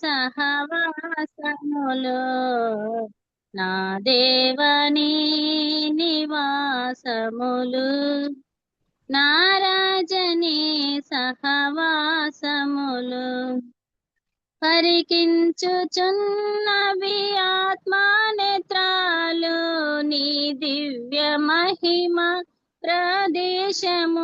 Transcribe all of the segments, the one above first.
సహవాసములు నా దేవని నివాసములు నారాజని సహవాసములు పరికించుచున్నవి ఆత్మానేత్రాలు నీ దివ్య మహిమ ప్రదేశములు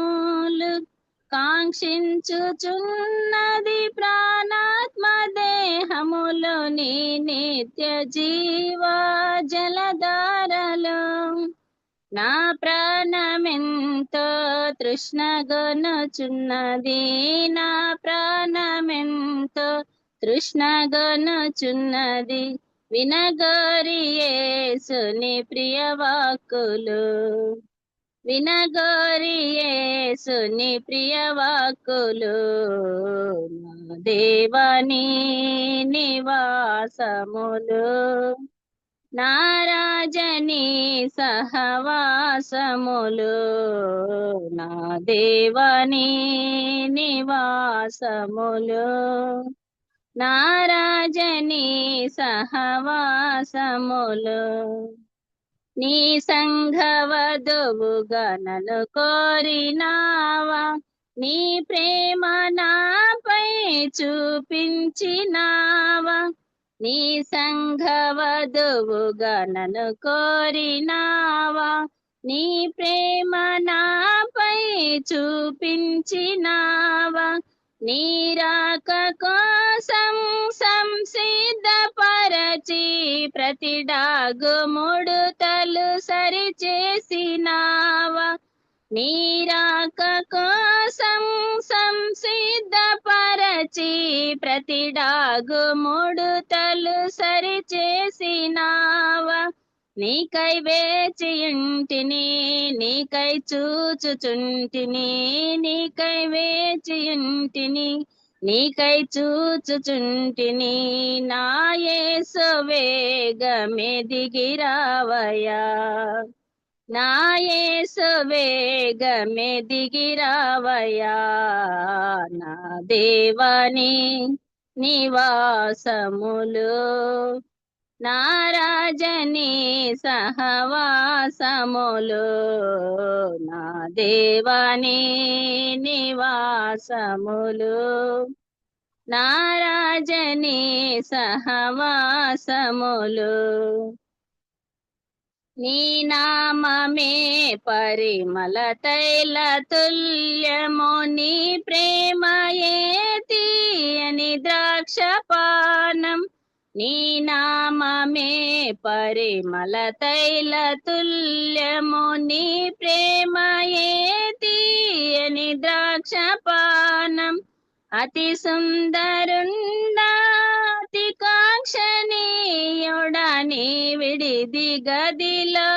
కాంక్షించుచున్నది ప్రాణాత్మ దేహములు నీ నిత్య జీవ జలధారలు నా ప్రాణమెంతో తృష్ణగొనుచున్నది నా ప్రాణమెంతో తృష్ణగొనుచున్నది వినగోరి యేసుని ప్రియవాక్కులు వినగోరి యేసుని ప్రియవాక్కులు నా దేవని నివాసములు నారాజని సహవాసములు నా దేవని నివాసములు నారాజని సహవాసములు నీ సంఘవధువుగా నన్ను కోరినావా నీ ప్రేమ నాపై చూపించినావా నీ సంఘవధువుగా నన్ను కోరినావా నీ ప్రేమ నాపై చూపించినావా నీ రాక కోసం సంసిద్ధపరచి ప్రతి డాగు ముడుతలు సరిచేసినావా నీ రాక కోసం సంసిద్ధపరచి ప్రతి డాగు ముడుతలు సరిచేసినావా నీకై వేచియుంటిని నీకై చూచుచుంటిని నీకై వేచియుంటిని నీకై చూచుచుంటిని నా యేసు వేగమే దిగిరావయ్యా నా యేసు వేగమే దిగిరావయ్యా నా దేవని నివాసములు నారాజని సహవాసములు నా దేవని నివాసములు నారాజని సహవాసములు నీ నామమే పరిమళ తైల తుల్యము నీ ప్రేమయే తీయని ద్రాక్షపానం నీ నామమే పరిమళ తైల తుల్యము నీ ప్రేమయే తీయని ద్రాక్షపానం అతి సుందరుండా అతి కాంక్షణీయుడా నీ విడిది గదిలో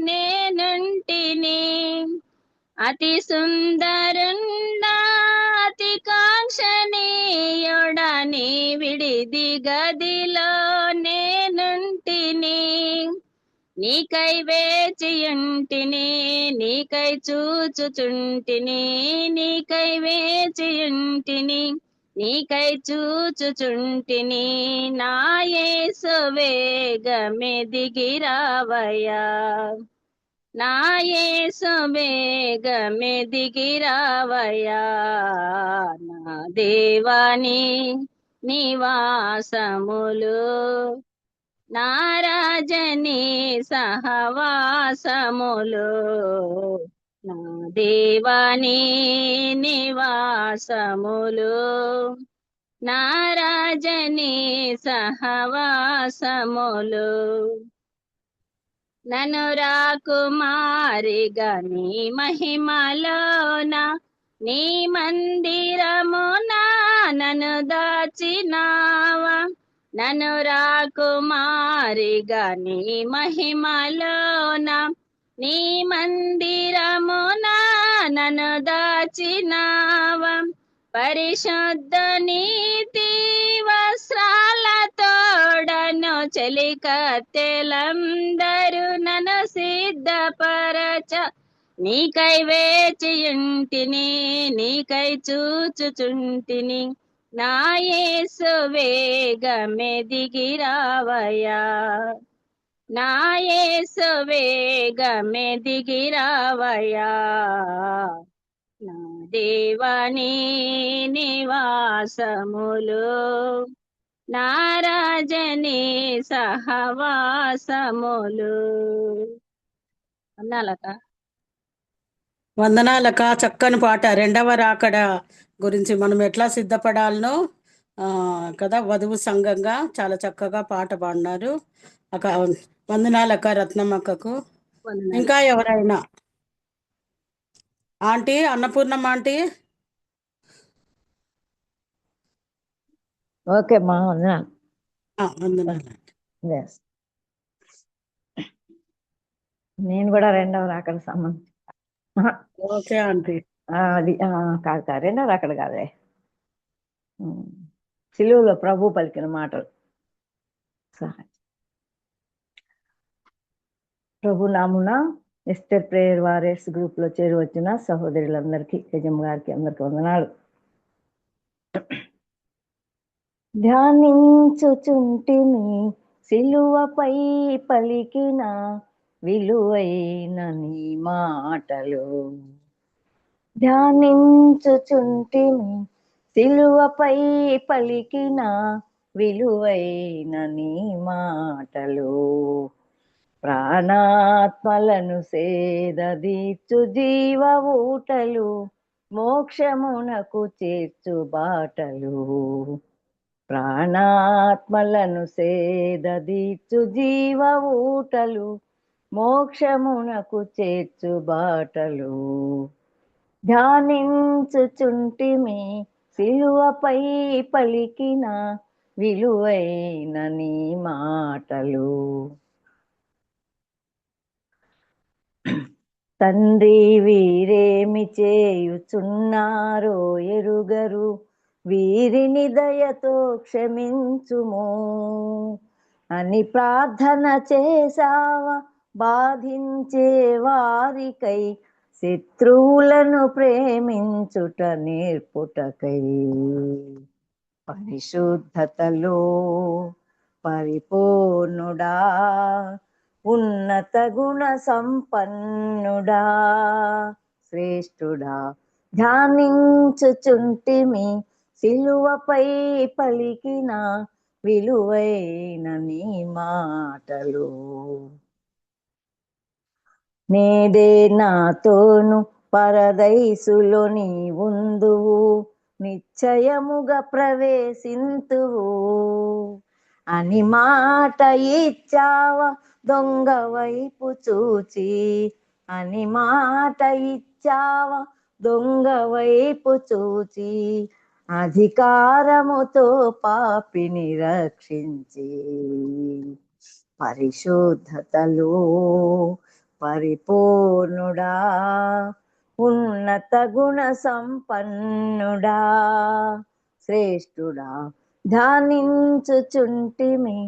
నేనుంటిని అతి సుందరుండా అతి కాంక్షణీయుడా నీ విడిది గదిలో నేనుంటిని నీకై వేచియుంటిని నీకై చూచుచుంటిని నీకై వేచియుంటిని నీకై చూచుచుంటిని నా యేసు వేగమే దిగిరావయ్యా నా యేసు వేగమే దిగిరావయ్యా నా దేవాని నివాసములు నారాజని సహవాసములు నా దేవాని నివాసములు నారాజని సహవాసములు నన్ను రాకుమారిగా నీ మహిమలోన నీ మందిరమున నన్ను దాచినావా నన్ను రాకుమారిగా నీ మహిమలోన నీ మందిరమున నన్ను దాచినావా పరిశుద్ధ నీతి వస్త్రాలతోడను చెలికత్తెలందరూ నన్ను సిద్ధపరచ నీకై వేచియుంటిని నీకై చూచుచుంటిని నా యేసు వేగమే దిగిరావయ్యా, నా యేసు వేగమే దిగిరావయ్యా, నా దేవాని నివాసములు, నా రాజని సహవాసములు. అన్నాలక వందనాలక. చక్కని పాట. రెండవ రాకడ గురించి మనం ఎట్లా సిద్ధపడాలనో కదా, వధువు సంఘంగా చాలా చక్కగా పాట పాడినారు అక్క. వందనాలక రత్నమ్మక్కకు. ఇంకా ఎవరైనా? ఆంటీ, అన్నపూర్ణమ్మ ఆంటీ. ఓకే మా వందనాలు. వందనాలు. నేను కూడా రెండవ రాకడ సంబంధం. Okay aunty. అది కాదు, రెండవ రాకడ కాదే, సిలువలో ప్రభు పలికిన మాటలు. ప్రభు నామున ఎస్టర్ ప్రేయర్ వారియర్స్ గ్రూప్ లో చేరి వచ్చిన సహోదరులందరికీ, యజమ్ గారికి అందరికి వందనాలు. ధ్యానించుచుంటిని సిలువపై పలికిన విలువైన నీ మాటలు, ధ్యానించుచుంటిని సిలువపై పలికిన విలువైన నీ మాటలు, ప్రాణాత్మలను సేదదీర్చు జీవ ఊటలు, మోక్షమునకు చేర్చు బాటలు, ప్రాణాత్మలను సేదదీర్చు జీవ ఊటలు, మోక్షమునకు చేర్చు బాటలు, ధ్యానించుచుంటిమి సిలువపై పలికిన విలువైన నీ మాటలు. తండ్రి వీరేమి చేయుచున్నారో ఎరుగరు, వీరిని దయతో క్షమించుము అని ప్రార్థన చేసావా బాధించే వారికై, శత్రువులను ప్రేమించుట నేర్పుటకై. పరిశుద్ధతలో పరిపూర్ణుడా, ఉన్నత గుణ సంపన్నుడా, శ్రేష్ఠుడా, ధ్యానించుచుంటిమి సిలువపై పలికిన విలువైన నీ మాటలు. నేడే నాతోను పరదైసులో నీ ఉందువు, నిశ్చయముగా ప్రవేశింతువు అని మాట ఇచ్చావా దొంగ వైపు చూచి, అని మాట ఇచ్చావా దొంగ వైపు చూచి, అధికారముతో పాపిని రక్షించి. పరిశుద్ధతలో పరిపూర్ణుడా, ఉన్నత గుణ సంపన్నుడా, శ్రేష్ఠుడా, ధ్యానించుచుంటిమి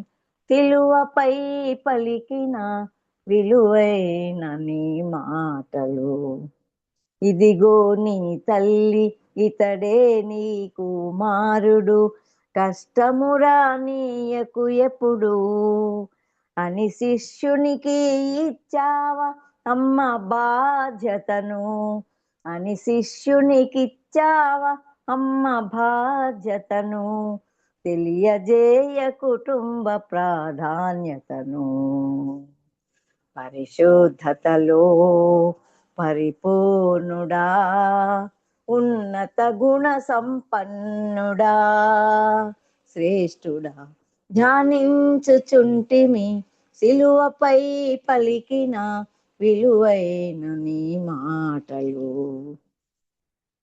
సిలువపై పలికిన విలువైన నీ మాటలు. ఇదిగో నీ తల్లి, ఇతడే నీ కుమారుడు, కష్టమురా నీయకు ఎప్పుడు అని శిష్యునికి ఇచ్చావా అమ్మ బాధ్యతను, అని శిష్యునికి ఇచ్చావా అమ్మ బాధ్యతను, తెలియజేయ కుటుంబ ప్రాధాన్యతను. పరిశుద్ధతలో పరిపూర్ణుడా, ఉన్నత గుణ సంపన్నుడా, శ్రేష్ఠుడా, ధ్యానించుచుంటిమి సిలువపై పలికిన విలువైన నీ మాటలు.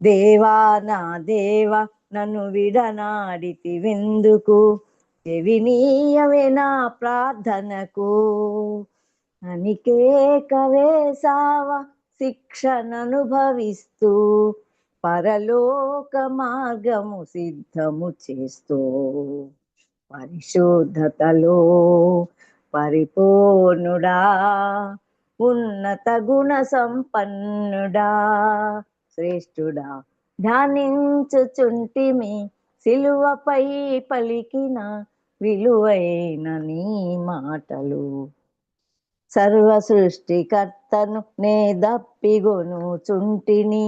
దేవా నా దేవా నన్ను విడనాడితివెందుకు, చెవినీయవే నా ప్రార్థనకు అని కేక వేసావా శిక్షననుభవిస్తూ, పరలోక మార్గము సిద్ధము చేస్తూ. పరిశుద్ధతలో పరిపూర్ణుడా, ఉన్నత గుణ సంపన్నుడా, శ్రేష్ఠుడా, ధ్యానించుచుంటిమి సిలువపై పలికిన విలువైన నీ మాటలు. సర్వ సృష్టికర్తను నే దప్పిగొను చుంటిని,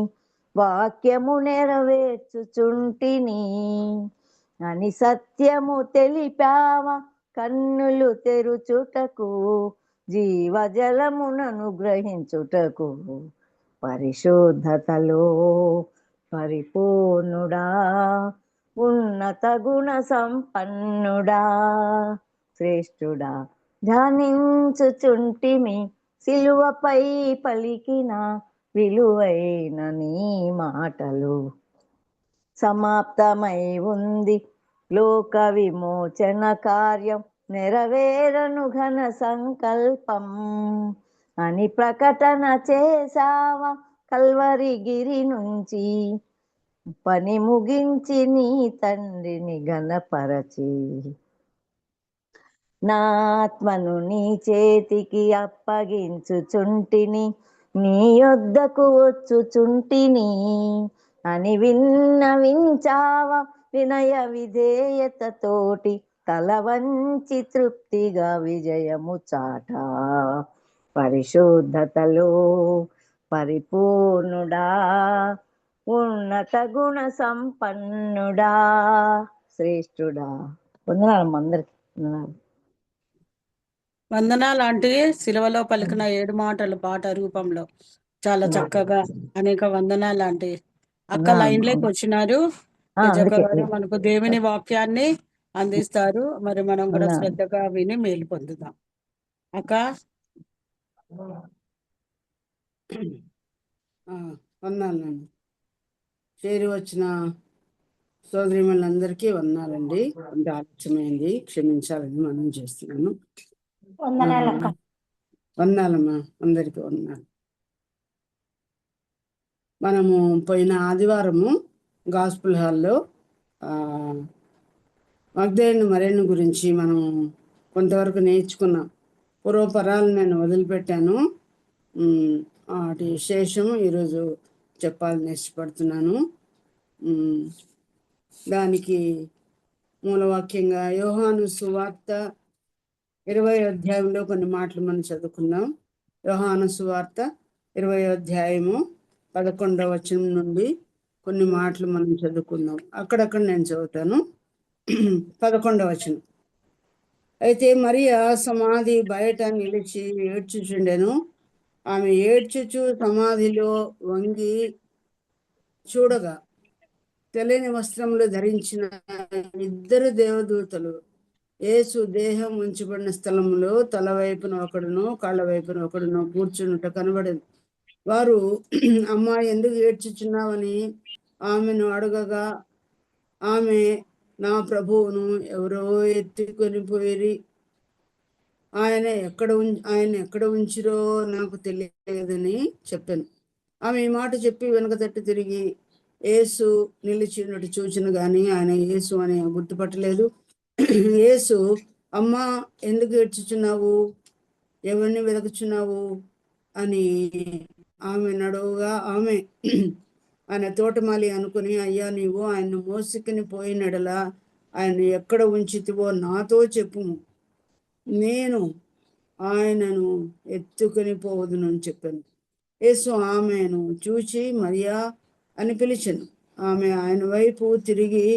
వాక్యము నెరవేర్చుచుంటిని అని సత్యము తెలిపావ. కన్నులు తెరుచుటకు, జీవజలమునను గ్రహించుటకు, పరిశుద్ధతలో పరిపూర్ణుడా, ఉన్నత గుణ సంపన్నుడా, శ్రేష్ఠుడా, ధ్యానించుచుంటిమి సిలువపై పలికిన విలువైన నీ మాటలు. సమాప్తమై ఉంది లోక విమోచన కార్యం, నెరవేరను ఘన సంకల్పం అని ప్రకటన చేసావ. కల్వరి గిరి నుంచి పని ముగించి నీ తండ్రిని ఘనపరచి, నా ఆత్మను నీ చేతికి అప్పగించుచుంటిని, నీ యొద్దకు వచ్చుచుంటిని అని విన్నవించావ. వినయ విధేయతతోటి తల వంచి తృప్తిగా విజయము చాట. పరిశుద్ధతలో పరిపూర్ణుడా, ఉన్నత గుణ సంపన్నుడా, శ్రేష్ఠుడా. వందనాలమ్మ అందరికి. వందనాలు. వందనాలు ఆంటీ. సిలువలో పలికిన 7 మాటలు పాట రూపంలో చాలా చక్కగా. అనేక వందనాలు ఆంటీ. అక్క లైన్లోకి వచ్చినారు. తేజక్క గారు మనకు దేవుని వాక్యాన్ని అందిస్తారు. మరి మనం కూడా శ్రద్ధగా విని మేలు పొందుదాం. అక్క వందనాలండి. చేరి వచ్చిన సోదరిమణులందరికీ వందనాలండి. కొంత ఆలస్యమైంది, క్షమించాలని మనం చేస్తున్నాను. వందనాలమ్మా, అందరికీ వందనాలు. మనము పోయిన ఆదివారము గాస్పుల్ హాల్లో మగ్దలేను మరియను గురించి మనం కొంతవరకు నేర్చుకున్నాం. పూర్వపరాలు నేను వదిలిపెట్టాను. వాటి విశేషం ఈరోజు చెప్పాలని ఇష్టపడుతున్నాను. దానికి మూలవాక్యంగా యోహాను సువార్త 20వ అధ్యాయంలో కొన్ని మాటలు మనం చదువుకుందాం. యోహాను సువార్త 20వ అధ్యాయము 11వ వచనం నుండి కొన్ని మాటలు మనం చదువుకుందాం. అక్కడక్కడ నేను చదువుతాను. 11వ వచనం. అయితే మరియా సమాధి బయట నిలిచి ఏడ్చుచుండెను. ఆమె ఏడ్చుచు సమాధిలో వంగి చూడగా తెల్లని వస్త్రములు ధరించిన 2 దేవదూతలు యేసు దేహం ఉంచబడిన స్థలంలో తల వైపున ఒకడును కాళ్ళ వైపున ఒకడును కూర్చున్నట్ట కనబడింది. వారు అమ్మా ఎందుకు ఏడ్చుచున్నావని ఆమెను అడగగా, ఆమె నా ప్రభువును ఎవరో ఎత్తుకొని పోయిరి, ఆయన ఎక్కడ ఉంచిరో నాకు తెలియదని చెప్పాను. ఆమె ఈ మాట చెప్పి వెనక తట్టు తిరిగి యేసు నిలిచినట్టు చూచిన గాని ఆయన యేసు అని గుర్తుపట్టలేదు. యేసు అమ్మా ఎందుకు ఏడ్చుచున్నావు, ఎవరిని వెతుకుచున్నావు అని ఆమె నడువుగా, ఆమె ఆయన తోటమాలి అనుకుని, అయ్యా నీవు ఆయన్ను మోసుకుని పోయినడలా ఆయన ఎక్కడ ఉంచితివో నాతో చెప్పుము, నేను ఆయనను ఎత్తుకొని పోవదునని చెప్పాను. యేసు ఆమెను చూచి మరియా అని పిలిచెను. ఆమె ఆయన వైపు తిరిగి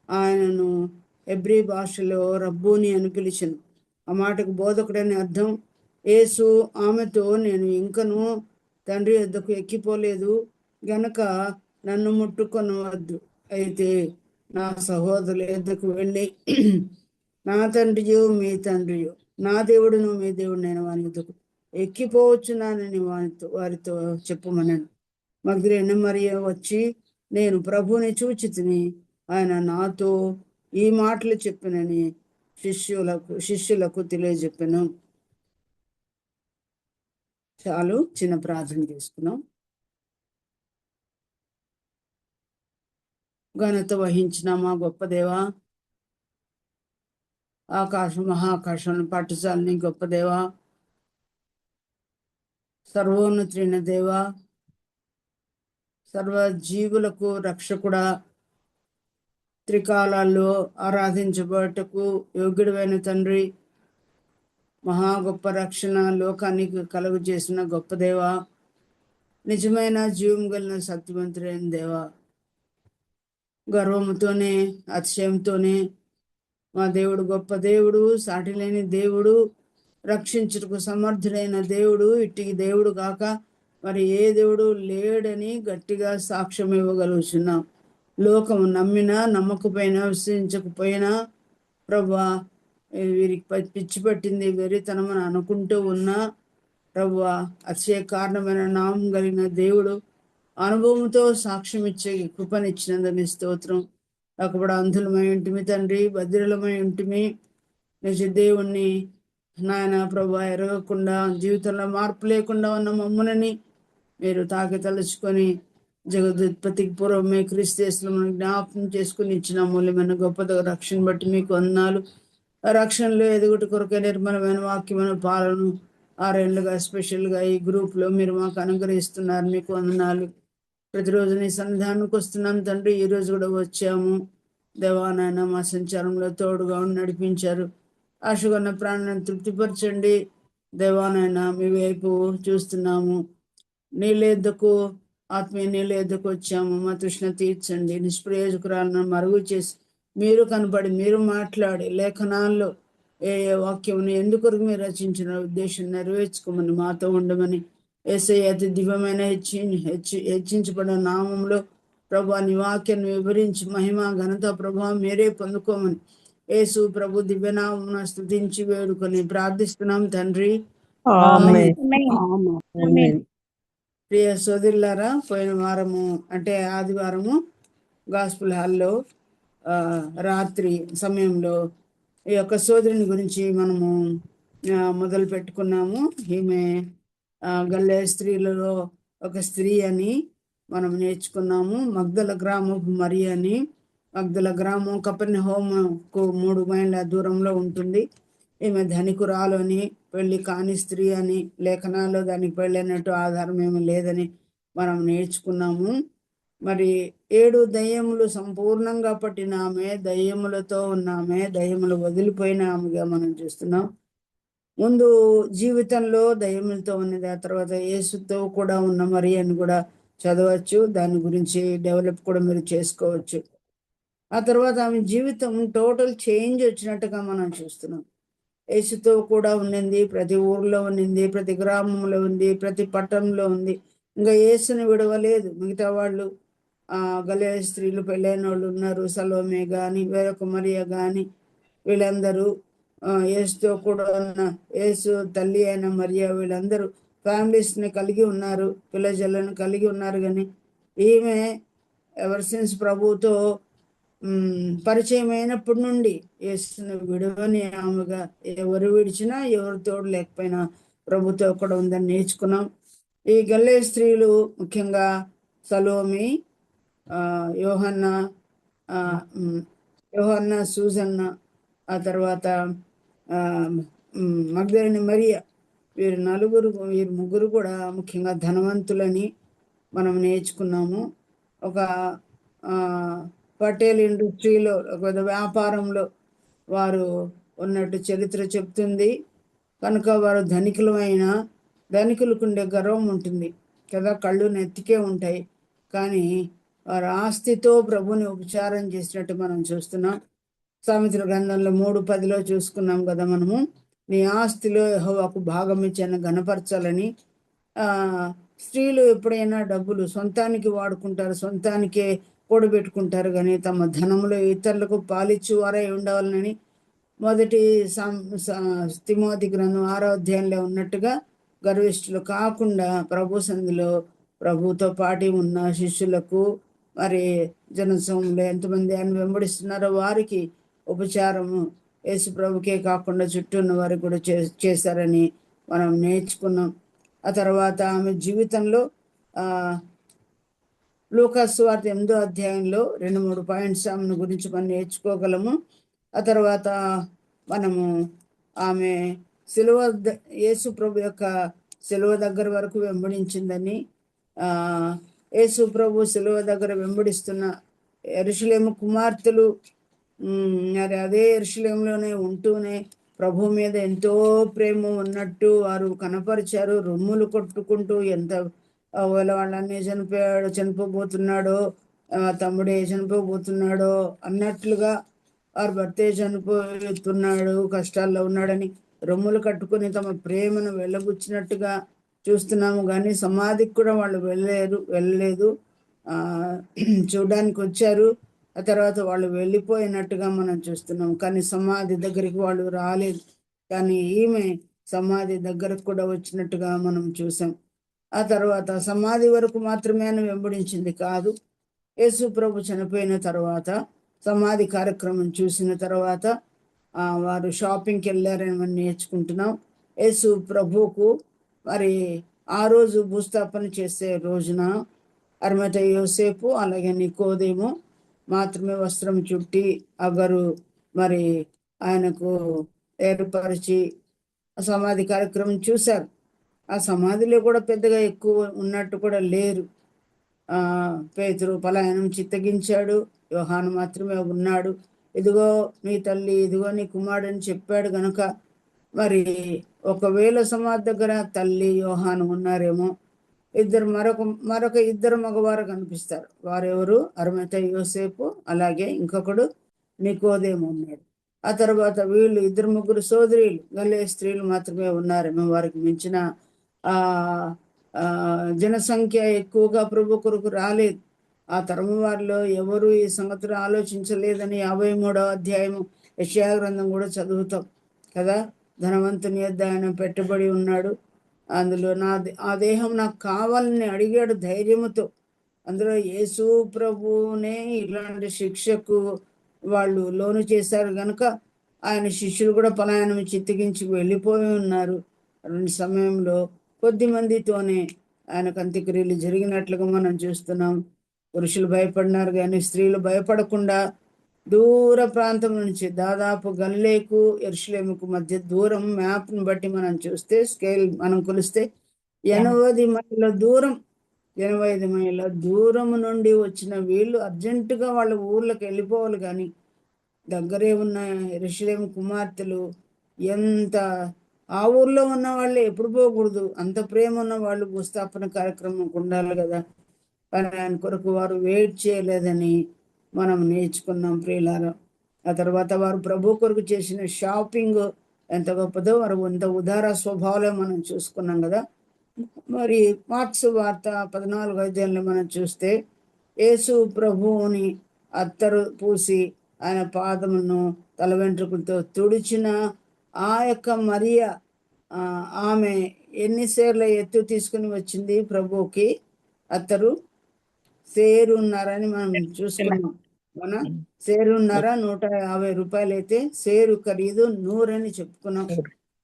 ఆయనను హెబ్రీ భాషలో రబ్బూని అని పిలిచెను. ఆ మాటకు బోధకుడని అర్థం. యేసు ఆమెతో, నేను ఇంకను తండ్రి వద్దకు ఎక్కిపోలేదు గనక నన్ను ముట్టుకొనవద్దు. అయితే నా సహోదరుల వద్దకు వెళ్ళి నా తండ్రియు మీ తండ్రియు, నా దేవుడును మీ దేవుడు నేను వాని వద్దకు ఎక్కిపోవచ్చున్నానని వారితో చెప్పమన్నాను. మగ్దలేను మరియ వచ్చి, నేను ప్రభువుని చూచితిని, ఆయన నాతో ఈ మాటలు చెప్పినని శిష్యులకు తెలియజెప్పాను. చాలు, చిన్న ప్రార్థన చేసుకున్నాం. ఘనత వహించిన మా గొప్ప దేవా, ఆకాశం మహాకాశం పట్టుచాలని గొప్ప దేవా, సర్వోన్నతుడైన దేవా, సర్వ జీవులకు రక్షకుడా, త్రికాలాల్లో ఆరాధించబడటకు యోగ్యుడైన తండ్రి, మహా గొప్ప రక్షణ లోకానికి కలుగు చేసిన గొప్ప దేవ, నిజమైన జీవం కలిగిన సత్యవంతుడైన దేవ, గర్వముతోనే అతిశయంతోనే మా దేవుడు గొప్ప దేవుడు, సాటి లేని దేవుడు, రక్షించుటకు సమర్థుడైన దేవుడు, ఇట్టికి దేవుడు కాక మరి ఏ దేవుడు లేడని గట్టిగా సాక్ష్యం ఇవ్వగలుగుతున్నాం. లోకము నమ్మినా నమ్మకపోయినా విశ్వసించకపోయినా ప్రభువా, వీరికి పిచ్చి పట్టింది వెరితనమని అనుకుంటూ ఉన్నా ప్రభువా, అతిశయ కారణమైన నామం కలిగిన దేవుడు అనుభవంతో సాక్ష్యం ఇచ్చే కృపనిచ్చినందుని స్తోత్రం. అక్కడ అంధులమై ఉంటిమి తండ్రి, బద్రులమై ఉంటిమి, నిజ దేవుణ్ణి నాయన ప్రభువా ఎరగకుండా జీవితంలో మార్పు లేకుండా ఉన్న మమ్ములని మీరు తాకి తలుచుకొని జగదుత్పత్తికి పూర్వమే క్రీస్తులో జ్ఞాపకం చేసుకుని ఇచ్చిన మూల్యమైన గొప్ప రక్షణ బట్టి మీకు వందనాలు. రక్షణలో ఎదుగుట కొరకే నిర్మలమైన వాక్యమైన పాలన 6 ఏళ్ళుగా స్పెషల్గా ఈ గ్రూప్లో మీరు మాకు అనుగ్రహిస్తున్నారు. మీకు వందనాలు. ప్రతిరోజు నీ సన్నిధానానికి వస్తున్నాం తండ్రి. ఈ రోజు కూడా వచ్చాము దేవానాయన, మా సంచారంలో తోడుగా ఉండి నడిపించారు. ఆశగొన్న ప్రాణాన్ని తృప్తిపరచండి దేవానాయన. మీ వైపు చూస్తున్నాము, నీళ్ళెద్దకు ఆత్మీయ నీళ్ళెద్దకు వచ్చాము. మా తృష్ణ తీర్చండి. నిష్ప్రయోజకురాలను మరుగు చేసి మీరు కనపడి మీరు మాట్లాడి లేఖనాల్లో ఏ వాక్యమును ఎందుకొరకు మీరు రచించిన ఉద్దేశం నెరవేర్చుకోమని మాతో ఉండమని యేసయ్య అతి దివ్యమైన హెచ్చించబడిన నామంలో ప్రభు నీ వాక్యాన్ని వివరించి మహిమ ఘనత ప్రభావం మీరే పొందుకోమని యేసు ప్రభు దివ్యనామమున స్తుతించి వేడుకొని ప్రార్థిస్తున్నాం తండ్రి. ప్రియ సోదరులారా, పోయిన వారము అంటే ఆదివారము గాస్పుల్ హాల్లో రాత్రి సమయంలో ఈ యొక్క సోదరుని గురించి మనము మొదలు పెట్టుకున్నాము. ఈమె గల్లే స్త్రీలలో ఒక స్త్రీ అని మనం నేర్చుకున్నాము. మగ్దల గ్రామపు మరి అని. మగ్దల గ్రామం కపెర్నహూముకు 3 మైళ్ళ దూరంలో ఉంటుంది. ఈమె ధనికురాలు అని, పెళ్లి కాని స్త్రీ అని, లేఖనాల్లో దానికి పెళ్ళైనట్టు ఆధారం ఏమీ లేదని మనం నేర్చుకున్నాము. మరి 7 దయ్యములు సంపూర్ణంగా పట్టిన ఆమె, దయ్యములతో ఉన్న ఆమె, దయ్యములు వదిలిపోయిన ఆమెగా మనం చూస్తున్నాం. ముందు జీవితంలో దయ్యములతో ఉన్నది, ఆ తర్వాత యేసుతో కూడా ఉన్న మరి అని కూడా చదవచ్చు. దాని గురించి డెవలప్ కూడా మీరు చేసుకోవచ్చు. ఆ తర్వాత ఆమె జీవితం టోటల్ చేంజ్ వచ్చినట్టుగా మనం చూస్తున్నాం. యేసుతో కూడా ఉన్నింది, ప్రతి ఊర్లో ఉన్నింది, ప్రతి గ్రామంలో ఉంది, ప్రతి పట్టణంలో ఉంది. ఇంకా యేసుని విడవలేదు. మిగతా వాళ్ళు గలే స్త్రీలు పెళ్ళైన వాళ్ళు ఉన్నారు, సలోమే కానీ వేరొక మరియ కానీ, వీళ్ళందరూ యేసుతో కూడా ఉన్న యేసు తల్లి అయిన మరియ, వీళ్ళందరూ ఫ్యామిలీస్ని కలిగి ఉన్నారు, పిల్లజల్లను కలిగి ఉన్నారు. కానీ ఈమె ఎవర్ సిన్స్ ప్రభుతో పరిచయం అయినప్పటి నుండి యేసుని విడవని ఆమెగా, ఎవరు విడిచినా ఎవరు తోడు లేకపోయినా ప్రభుతో కూడా ఉందని నేర్చుకున్నాం. ఈ గల్లే స్త్రీలు ముఖ్యంగా సలోమి, యోహన్న, సూజన్న, ఆ తర్వాత మగ్దలేని మరియ, వీరు ముగ్గురు కూడా ముఖ్యంగా ధనవంతులని మనం నేర్చుకున్నాము. ఒక పటేల్ ఇండస్ట్రీలో, ఒక వ్యాపారంలో వారు ఉన్నట్టు చరిత్ర చెప్తుంది. కనుక వారు ధనికులకు ఉండే గర్వం ఉంటుంది కదా, కళ్ళు నెత్తికే ఉంటాయి. కానీ వారు ఆస్తితో ప్రభుని ఉపచారం చేసినట్టు మనం చూస్తున్నాం. సామెతల గ్రంథంలో 3:10 చూసుకున్నాం కదా మనము. నీ ఆస్తిలో యెహోవాకు భాగం ఇచ్చాను గణపరచాలని. స్త్రీలు ఎప్పుడైనా డబ్బులు సొంతానికి వాడుకుంటారు, సొంతానికే కూడబెట్టుకుంటారు, కానీ తమ ధనములో ఇతరులకు పాలిచ్చు వారై ఉండవాలని మొదటి తిమోతి గ్రంథం 6వ అధ్యాయంలో ఉన్నట్టుగా గర్విష్ఠులు కాకుండా ప్రభు సంధిలో ప్రభుతో పాటి ఉన్న శిష్యులకు, మరి జనసమూహంలో ఎంతమంది ఆయన వెంబడిస్తున్నారో వారికి ఉపచారము యేసు ప్రభుకే కాకుండా చుట్టూ ఉన్న వారికి కూడా చేశారని మనం నేర్చుకున్నాం. ఆ తర్వాత ఆమె జీవితంలో లూకాసు సువార్త 8వ అధ్యాయంలో 2-3 పాయింట్స్ ఆమెను గురించి మనం నేర్చుకోగలము. ఆ తర్వాత మనము ఆమె యేసు ప్రభు యొక్క సిలువ దగ్గర వరకు వెంబడించిందని, యేసు ప్రభు సిలువ దగ్గర వెంబడిస్తున్న యెరూషలేము కుమార్తెలు మరి అదే యెరూషలేములోనే ఉంటూనే ప్రభు మీద ఎంతో ప్రేమ ఉన్నట్టు వారు కనపరిచారు. రొమ్ములు కొట్టుకుంటూ ఎంత వాళ్ళన్నీ చనిపోబోతున్నాడో, తమ్ముడే చనిపోబోతున్నాడో అన్నట్లుగా, వారి భర్తే చనిపోతున్నాడు, కష్టాల్లో ఉన్నాడని రొమ్ములు కట్టుకుని తమ ప్రేమను వెళ్ళబుచ్చినట్టుగా చూస్తున్నాము. కానీ సమాధికి కూడా వాళ్ళు వెళ్ళలేదు. చూడడానికి వచ్చారు, ఆ తర్వాత వాళ్ళు వెళ్ళిపోయినట్టుగా మనం చూస్తున్నాం. కానీ సమాధి దగ్గరికి వాళ్ళు రాలేదు. కానీ ఈమె సమాధి దగ్గరకు కూడా వచ్చినట్టుగా మనం చూసాం. ఆ తర్వాత సమాధి వరకు మాత్రమే వెంబడించింది కాదు. యేసు ప్రభు చనిపోయిన తర్వాత సమాధి కార్యక్రమం చూసిన తర్వాత వారు షాపింగ్కి వెళ్ళారని మనం నేర్చుకుంటున్నాం. యేసు ప్రభువుకు మరి ఆ రోజు భూస్థాపన చేసే రోజున అరిమతయి యోసేపు అలాగే నికోదేము మాత్రమే వస్త్రం చుట్టి అగరు మరి ఆయనకు ఏర్పరిచి సమాధి కార్యక్రమం చూశారు. ఆ సమాధిలో కూడా పెద్దగా ఎక్కువ ఉన్నట్టు కూడా లేరు. పేతురు పలాయనం చిత్తగించాడు, యోహాను మాత్రమే ఉన్నాడు. ఇదిగో నీ తల్లి, ఇదిగో నీ కుమారుడు అని చెప్పాడు గనుక మరి ఒకవేళ సమాధి దగ్గర తల్లి యోహాను ఉన్నారేమో. మరొక ఇద్దరు మగవారు కనిపిస్తారు. వారెవరు? అరిమతయి యోసేపు అలాగే ఇంకొకడు నికోదేము ఉన్నాడు. ఆ తర్వాత వీళ్ళు 2-3 సోదరీలు, గలే స్త్రీలు మాత్రమే ఉన్నారేమో. వారికి మించిన జనసంఖ్య ఎక్కువగా ప్రభు కొరకు రాలేదు. ఆ తరము వారిలో ఎవరు ఈ సంగతులు ఆలోచించలేదని 53వ అధ్యాయము యెషయా గ్రంథం కూడా చదువుతాం కదా. ధనవంతుని యొద్ద ఆయన పెట్టుబడి ఉన్నాడు, అందులో ఆ దేహం నాకు కావాలని అడిగాడు ధైర్యముతో. అందులో యేసు ప్రభువునే ఇలాంటి శిక్షకు వాళ్ళు లోను చేశారు గనుక ఆయన శిష్యులు కూడా పలాయనం చిత్తగించి వెళ్ళిపోయి ఉన్నారు. రెండు సమయంలో కొద్ది మందితోనే ఆయనకు అంత్యక్రియలు జరిగినట్లుగా మనం చూస్తున్నాం. పురుషులు భయపడినారు కానీ స్త్రీలు భయపడకుండా దూర ప్రాంతం నుంచి దాదాపు గల్లేకు యెరూషలేముకు మధ్య దూరం, మ్యాప్ను బట్టి మనం చూస్తే స్కేల్ మనం కొలిస్తే 80 మైళ్ళ దూరం, 85 మైళ్ళ దూరం నుండి వచ్చిన వీళ్ళు అర్జెంటుగా వాళ్ళ ఊర్లకు వెళ్ళిపోవాలి. కానీ దగ్గరే ఉన్న యెరూషలేము కుమార్తెలు ఎంత ఆ ఊర్లో ఉన్న వాళ్ళు ఎప్పుడు పోకూడదు, అంత ప్రేమ ఉన్న వాళ్ళు భూస్థాపన కార్యక్రమం ఉండాలి కదా. కానీ ఆయన కొరకు వారు వెయిట్ చేయలేదని మనం నేర్చుకున్నాం ప్రియులారా. ఆ తర్వాత వారు ప్రభు కొరకు చేసిన షాపింగ్ ఎంత గొప్పదో, వారు ఎంత ఉదార స్వభావాలే మనం చూసుకున్నాం కదా. మరి మార్క్స్ వార్త 14వ అధ్యాయంలో మనం చూస్తే యేసు ప్రభువుని అత్తరు పూసి ఆయన పాదమును తల వెంట్రుకలతో తుడిచిన ఆ యొక్క మరియా, ఆమె ఎన్నిసార్లు ఎత్తు తీసుకుని వచ్చింది ప్రభువుకి అత్తరు? సేరున్నారని మనం చూసుకున్నాం. మన సేరున్నార 150 రూపాయలు అయితే సేరు ఖరీదు 100 అని చెప్పుకున్నాం.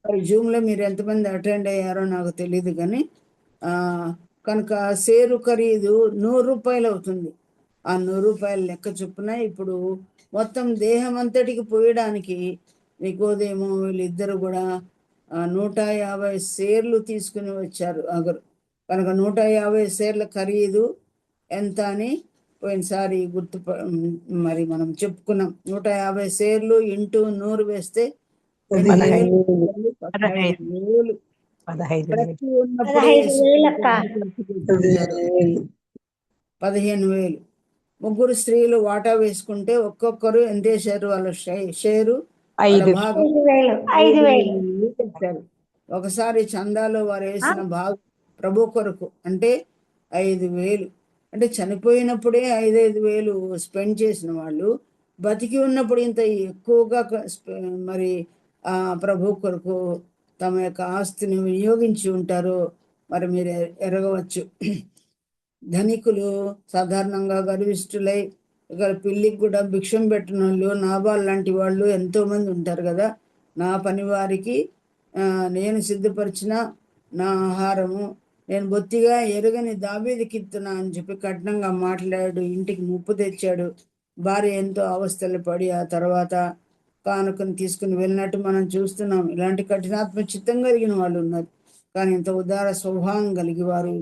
మరి జూమ్లో మీరు ఎంతమంది అటెండ్ అయ్యారో నాకు తెలియదు కానీ కనుక సేరు ఖరీదు 100 రూపాయలు అవుతుంది. ఆ 100 రూపాయల లెక్క చొప్పున ఇప్పుడు మొత్తం దేహం అంతటికి పోయడానికి నికోదేము వీళ్ళిద్దరు కూడా 150 సేర్లు తీసుకుని వచ్చారు అగరు. కనుక 150 సేర్ల ఖరీదు ఎంత అని పోయినసారి మరి మనం చెప్పుకున్నాం. 150 సేర్లు ఇంటూ 100 వేస్తే 15,000. ప్రతి ఉన్నప్పుడే 15,000. 3 స్త్రీలు వాటా వేసుకుంటే ఒక్కొక్కరు ఎంత వేశారు? వాళ్ళ షేరు భాగం 5,000. ఒకసారి చందాలో వారు వేసిన భాగం ప్రభు కొరకు అంటే 5,000. అంటే చనిపోయినప్పుడే 5,000 స్పెండ్ చేసిన వాళ్ళు బతికి ఉన్నప్పుడు ఇంత ఎక్కువగా మరి ప్రభు కొరకు తమ యొక్క ఆస్తిని వినియోగించి ఉంటారు. మరి మీరు ఎరగవచ్చు. ధనికులు సాధారణంగా గర్విష్ఠులై ఇక్కడ పిల్లికి కూడా భిక్షం పెట్టిన వాళ్ళు, నాబాల్ లాంటి వాళ్ళు ఎంతో మంది ఉంటారు కదా. నా పని వారికి నేను సిద్ధపరిచిన నా ఆహారము నేను బొత్తిగా ఎరుగని దావీదుకి ఇస్తున్నా అని చెప్పి కఠినంగా మాట్లాడాడు. ఇంటికి ముప్పు తెచ్చాడు. భార్య ఎంతో అవస్థలు పడి ఆ తర్వాత కానుకను తీసుకుని వెళ్ళినట్టు మనం చూస్తున్నాం. ఇలాంటి కఠినాత్మ చిత్తం కలిగిన వాళ్ళు ఉన్నారు. కానీ ఇంత ఉదార స్వభావం కలిగి వారు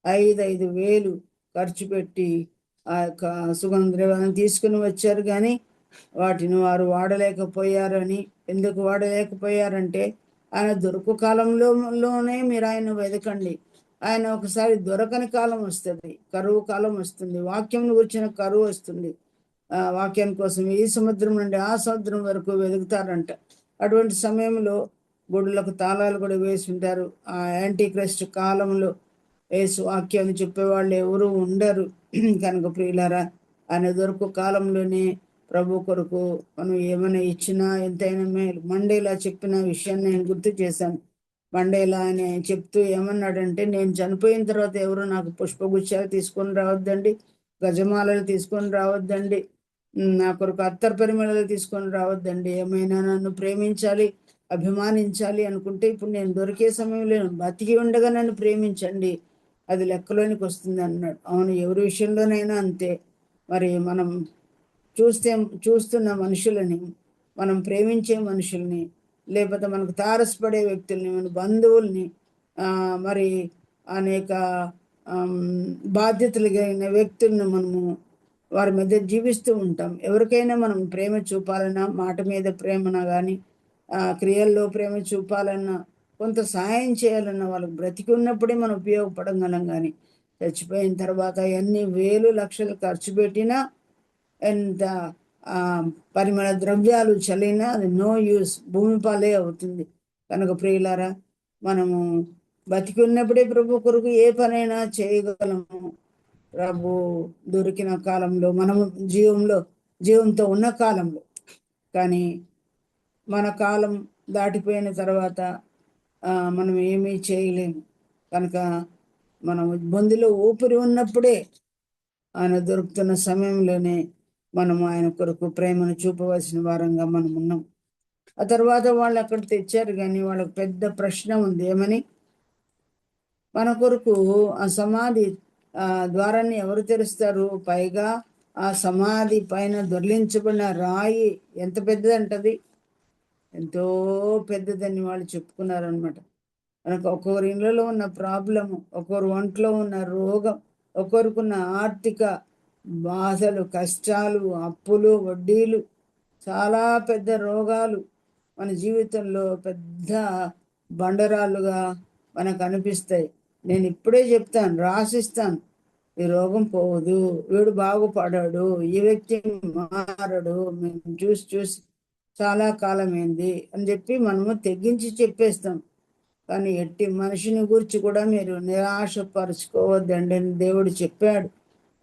5,000 ఖర్చు పెట్టి ఆ యొక్క సుగంధ ద్రవ్యాలను తీసుకుని వచ్చారు, కానీ వాటిని వారు వాడలేకపోయారని. ఎందుకు వాడలేకపోయారంటే ఆయన దొరకు కాలంలోనే మీరు ఆయన వెతకండి. ఆయన ఒకసారి దొరకని కాలం వస్తుంది, కరువు కాలం వస్తుంది, వాక్యం గురించిన కరువు వస్తుంది. వాక్యం కోసం ఈ సముద్రం నుండి ఆ సముద్రం వరకు వెతుకుతారంట. అటువంటి సమయంలో గుడులకు తాళాలు కూడా వేసి ఉంటారు. ఆ యాంటీ క్రైస్ట్ కాలంలో యేసు వాక్యాన్ని చెప్పేవాళ్ళు ఎవరు ఉండరు. కనుక ప్రియులారా, ఆయన దొరకు కాలంలోనే ప్రభు కొరకు మనం ఏమైనా ఇచ్చినా ఎంతైనా మేలు. మండేలా చెప్పిన విషయాన్ని నేను గుర్తు చేశాను. మండేలా అని చెప్తూ ఏమన్నాడంటే, నేను చనిపోయిన తర్వాత ఎవరు నాకు పుష్పగుచ్చాలు తీసుకొని రావద్దండి, గజమాలలు తీసుకొని రావద్దండి, నా కొరకు అత్తర్ పరిమళలు తీసుకొని రావద్దండి. ఏమైనా నన్ను ప్రేమించాలి, అభిమానించాలి అనుకుంటే ఇప్పుడు నేను దొరికే సమయంలో బతికి ఉండగా నన్ను ప్రేమించండి, అది లెక్కలోనికి వస్తుంది అన్నాడు. అవును, ఎవరి విషయంలోనైనా అంతే. మరి మనం చూస్తున్న మనుషులని, మనం ప్రేమించే మనుషుల్ని, లేకపోతే మనకు తారసపడే వ్యక్తుల్ని, మన బంధువుల్ని, మరి అనేక బాధ్యతలు కలిగిన వ్యక్తులను మనము వారి మధ్య జీవిస్తూ ఉంటాం. ఎవరికైనా మనం ప్రేమ చూపాలన్నా, మాట మీద ప్రేమన కానీ, క్రియల్లో ప్రేమ చూపాలన్నా, కొంత సహాయం చేయాలన్నా, వాళ్ళకి బ్రతికి ఉన్నప్పుడే మనం ఉపయోగపడగలం. కానీ చచ్చిపోయిన తర్వాత ఎన్ని వేలు లక్షలు ఖర్చు పెట్టినా, ఎంత పరిమళ ద్రవ్యాలు చల్లినా అది నో యూస్, భూమి పాలే అవుతుంది. కనుక ప్రియులారా, మనము బతికి ఉన్నప్పుడే ప్రభు కొరకు ఏ పనైనా చేయగలము. ప్రభు దొరికిన కాలంలో, మనము జీవంతో ఉన్న కాలంలో. కానీ మన కాలం దాటిపోయిన తర్వాత మనం ఏమీ చేయలేము. కనుక మనం బొందిలో ఊపిరి ఉన్నప్పుడే, ఆయన దొరుకుతున్న సమయంలోనే మనం ఆయన కొరకు ప్రేమను చూపవలసిన వారంగా మనం ఉన్నాం. ఆ తర్వాత వాళ్ళు అక్కడ తెచ్చారు, కానీ వాళ్ళకు పెద్ద ప్రశ్న ఉంది. ఏమని? మన కొరకు ఆ సమాధి ద్వారాన్ని ఎవరు తెరుస్తారు? పైగా ఆ సమాధి పైన దొర్లించబడిన రాయి ఎంత పెద్దదంటది, ఎంతో పెద్దదని వాళ్ళు చెప్పుకున్నారనమాట. మనకు ఒక్కొక్కరి ఇళ్ళలో ఉన్న ప్రాబ్లము, ఒక్కొక్కరు ఒంట్లో ఉన్న రోగం, ఒక్కొక్కరుకున్న ఆర్థిక బాధలు, కష్టాలు, అప్పులు, వడ్డీలు, చాలా పెద్ద రోగాలు మన జీవితంలో పెద్ద బండరాళ్ళుగా మనకు అనిపిస్తాయి. నేను ఇప్పుడే చెప్తాను, రాసిస్తాను, ఈ రోగం పోదు, వీడు బాగుపడాడు, ఈ వ్యక్తి మారడు, మేము చూసి చాలా కాలమైంది అని చెప్పి మనము తెగించి చెప్పేస్తాం. కానీ ఎట్టి మనిషిని గురించి కూడా మీరు నిరాశపరుచుకోవద్దండి అని దేవుడు చెప్పాడు.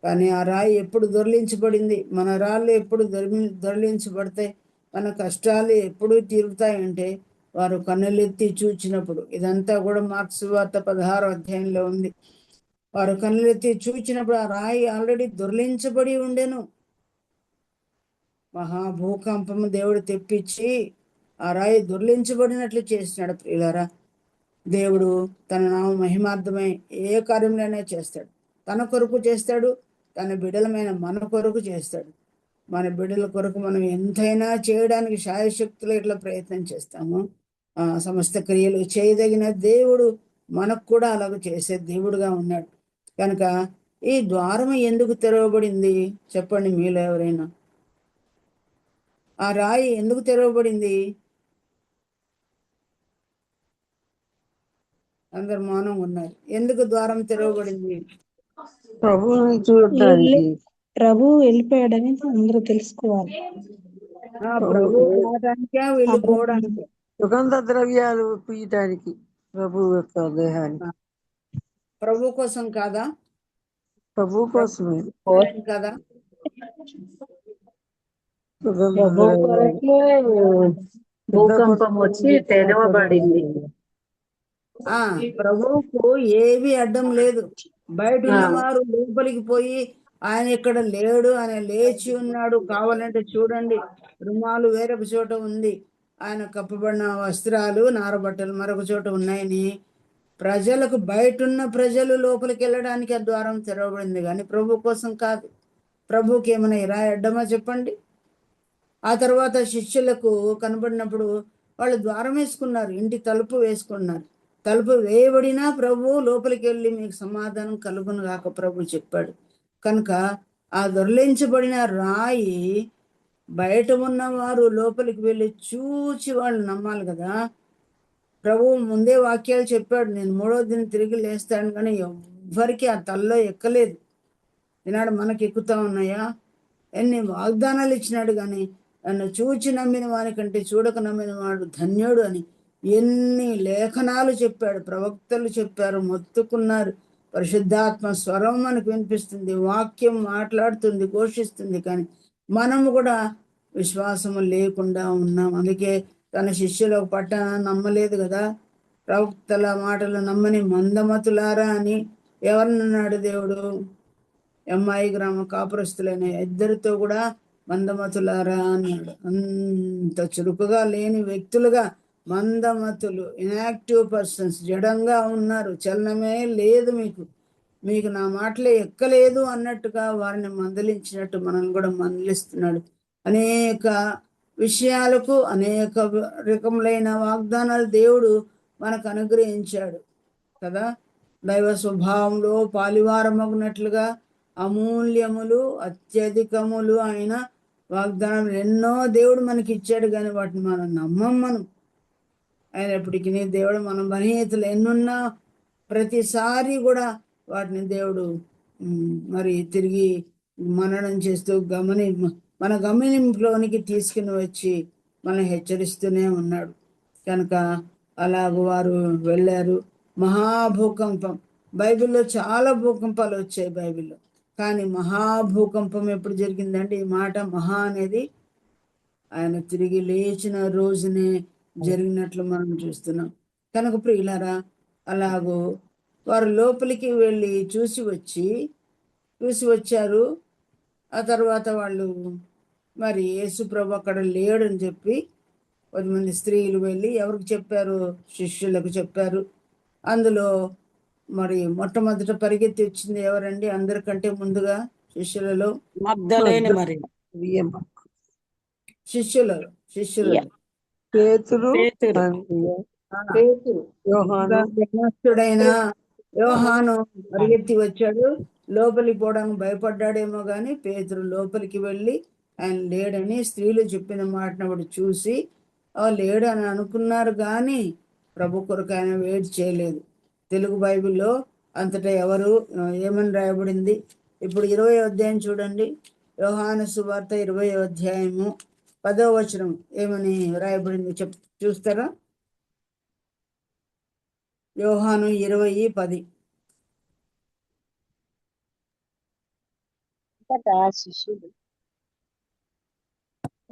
కానీ ఆ రాయి ఎప్పుడు దొర్లించబడింది? మన రాళ్ళు ఎప్పుడు దొర్లించబడతాయి? మన కష్టాలు ఎప్పుడు తీరుతాయంటే వారు కన్నులెత్తి చూచినప్పుడు. ఇదంతా కూడా మార్క్స్ సువార్త 16వ అధ్యాయంలో ఉంది. వారు కన్నులెత్తి చూచినప్పుడు ఆ రాయి ఆల్రెడీ దొర్లించబడి ఉండెను. మహాభూకంపము దేవుడు తెప్పించి ఆ రాయి దొర్లించబడినట్లు చేసినాడు. ప్రియులారా, దేవుడు తన నామ మహిమార్థమై ఏ కార్యంలోనే చేస్తాడు. తన కొరకు చేస్తాడు, తన బిడ్డలమైన మన కొరకు చేస్తాడు. మన బిడ్డల కొరకు మనం ఎంతైనా చేయడానికి శాయశక్తులు ఇట్లా ప్రయత్నం చేస్తాము. సమస్త క్రియలు చేయదగిన దేవుడు మనకు కూడా అలాగ చేసే దేవుడుగా ఉన్నాడు. కనుక ఈ ద్వారం ఎందుకు తెరవబడింది చెప్పండి మీలో ఎవరైనా? ఆ రాయి ఎందుకు తెరవబడింది? అందరు మౌనం ఉన్నారు. ఎందుకు ద్వారం తెరవబడింది? ప్రభువుని చూడటానికి. ప్రభు వెళ్ళిపోయాడని అందరూ తెలుసుకోవాలి. ప్రభు రావడానికే, వెళ్ళిపోవడానికి, సుగంధ ద్రవ్యాలు పీయటానికి ప్రభు యొక్క దేహానికి. ప్రభు కోసం కాదా? ప్రభు కోసమే కదా. ప్రభు కొరకే భూకంపం వచ్చి తెరవబడింది. ప్రభువుకు ఏవి అడ్డం లేదు. బయట ఉన్నవారు లోపలికి పోయి ఆయన ఇక్కడ లేడు, ఆయన లేచి ఉన్నాడు, కావాలంటే చూడండి, రుమాలు వేరొక చోట ఉంది, ఆయన కప్పబడిన వస్త్రాలు, నారబట్టలు మరొక చోట ఉన్నాయని ప్రజలకు, బయట ఉన్న ప్రజలు లోపలికి వెళ్ళడానికి ఆ ద్వారం తెరవబడింది, కానీ ప్రభు కోసం కాదు. ప్రభుకి ఏమైనా రాయి అడ్డమా చెప్పండి? ఆ తర్వాత శిష్యులకు కనబడినప్పుడు వాళ్ళు ద్వారం వేసుకున్నారు, ఇంటి తలుపు వేసుకున్నారు. తలుపు వేయబడినా ప్రభు లోపలికి వెళ్ళి మీకు సమాధానం కలుగును గాక ప్రభు చెప్పాడు. కనుక ఆ దొర్లించబడిన రాయి బయట ఉన్నవారు లోపలికి వెళ్ళి చూచి వాళ్ళు నమ్మాలి కదా. ప్రభువు ముందే వాక్యాలు చెప్పాడు, నేను 3వ దినం తిరిగి లేస్తాను, కానీ ఎవ్వరికి ఆ తల్లో ఎక్కలేదు. ఈనాడు మనకి ఎక్కుతా ఉన్నాయా? ఎన్ని వాగ్దానాలు ఇచ్చినాడు, కానీ నన్ను చూచి నమ్మిన వానికంటే చూడక నమ్మిన వాడు ధన్యుడు అని ఎన్ని లేఖనాలు చెప్పాడు, ప్రవక్తలు చెప్పారు, మొత్తుకున్నారు. పరిశుద్ధాత్మ స్వరం మనకు వినిపిస్తుంది, వాక్యం మాట్లాడుతుంది, ఘోషిస్తుంది, కానీ మనము కూడా విశ్వాసము లేకుండా ఉన్నాం. అందుకే తన శిష్యులు ఒక పట్టణ నమ్మలేదు కదా. ప్రవక్తల మాటలు నమ్మని మందమతులారా అని ఎవరినన్నాడు దేవుడు? ఎంఐ గ్రామ కాపురస్తులైన 2 కూడా మందమతులారా అన్నాడు. అంత చురుకుగా లేని వ్యక్తులుగా మందమతులు, ఇన్యాక్టివ్ పర్సన్స్, జడంగా ఉన్నారు, చలనమే లేదు, మీకు నా మాటలే ఎక్కలేదు అన్నట్టుగా వారిని మందలించినట్టు మనల్ని కూడా మందలిస్తున్నాడు. అనేక విషయాలకు అనేక రకములైన వాగ్దానాలు దేవుడు మనకు అనుగ్రహించాడు కదా. దైవ స్వభావంలో పాలివారమగునట్లుగా అమూల్యములు అత్యధికములు అయిన వాగ్దానం ఎన్నో దేవుడు మనకి ఇచ్చాడు, కానీ వాటిని మనం మనం అయినప్పటికీ దేవుడు మన బలహీనతలు ఎన్నున్నా ప్రతిసారి కూడా వాటిని దేవుడు మరి తిరిగి మననం చేస్తూ మన గమనింపులోనికి తీసుకుని వచ్చి మనం హెచ్చరిస్తూనే ఉన్నాడు. కనుక అలాగ వారు వెళ్ళారు. మహాభూకంపం, బైబిల్లో చాలా భూకంపాలు వచ్చాయి బైబిల్లో, కానీ మహాభూకంపం ఎప్పుడు జరిగిందంటే, ఈ మాట మహా అనేది ఆయన తిరిగి లేచిన రోజునే జరిగినట్లు మనం చూస్తున్నాం. కనుక ప్రియులారా, అలాగూ వారు లోపలికి వెళ్ళి చూసి వచ్చారు. ఆ తర్వాత వాళ్ళు మరి యేసుప్రభు అక్కడ లేడని చెప్పి 10 మంది స్త్రీలు వెళ్ళి ఎవరికి చెప్పారు? శిష్యులకు చెప్పారు. అందులో మరి మొట్టమొదట పరిగెత్తి వచ్చింది ఎవరండి? అందరికంటే ముందుగా శిష్యులలో మగ్దలేని మరి శిష్యులలో పేతురు, పేతురు. యవ్వనస్తుడైన యోహాను పరిగెత్తి వచ్చాడు. లోపలికి పోవడానికి భయపడ్డాడేమో కానీ పేతురు లోపలికి వెళ్ళి ఆయన లేడని స్త్రీలు చెప్పిన మాటను వాడు చూసి లేడు అని అనుకున్నారు, కానీ ప్రభు కొరకు ఆయన వెయిట్ చేయలేదు. తెలుగు బైబిల్లో అంతటా ఏమని రాయబడింది? ఇప్పుడు 20వ అధ్యాయం చూడండి. యోహాను సువార్త 20వ అధ్యాయము 10వ వచనం ఏమని రాయబడింది చూస్తారా? యోహాను 20:10.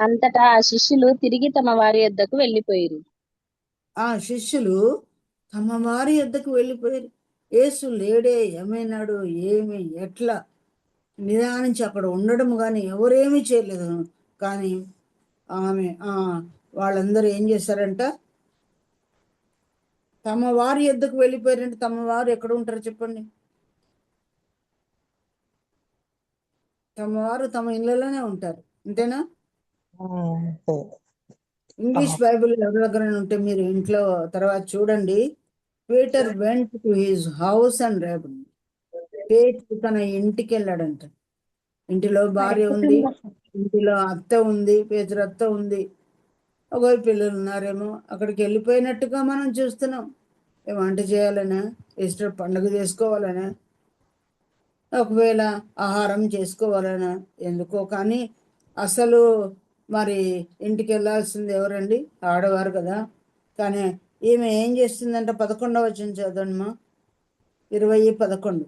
అంతటా ఆ శిష్యులు తిరిగి తమ వారి యొద్దకు వెళ్ళిపోయారు. ఆ శిష్యులు తమ వారి యొద్దకు వెళ్ళిపోయారు. యేసు లేడే, ఏమైనాడు, ఏమి, ఎట్లా నిదానించి అక్కడ ఉండడం కానీ ఎవరేమీ చేయలేదు. కానీ వాళ్ళందరూ ఏం చేశారంట? తమ వారి యొద్దకు వెళ్ళిపోయారంటే తమ వారు ఎక్కడ ఉంటారు చెప్పండి? తమ వారు తమ ఇళ్ళలోనే ఉంటారు, అంతేనా? ఇంగ్లీష్ బైబిల్ ఎవరి దగ్గర ఉంటే మీరు ఇంట్లో తర్వాత చూడండి. Peter went to his house and రేబుల్. పేతురు తన ఇంటికి వెళ్ళాడంట. ఇంటిలో భార్య ఉంది, ఇంటిలో అత్త ఉంది, పేతురు అత్త ఉంది, ఒకరి పిల్లలు ఉన్నారేమో. అక్కడికి వెళ్ళిపోయినట్టుగా మనం చూస్తున్నాం. వంట చేయాలనా, ఈస్టర్ పండుగ చేసుకోవాలనా, ఒకవేళ ఆహారం చేసుకోవాలనా, ఎందుకో కానీ అసలు మరి ఇంటికి వెళ్ళాల్సింది ఎవరండి? ఆడవారు కదా. కానీ ఈమె ఏం చేస్తుందంట? 11వ వచనం చదవమ్మా, 20:11.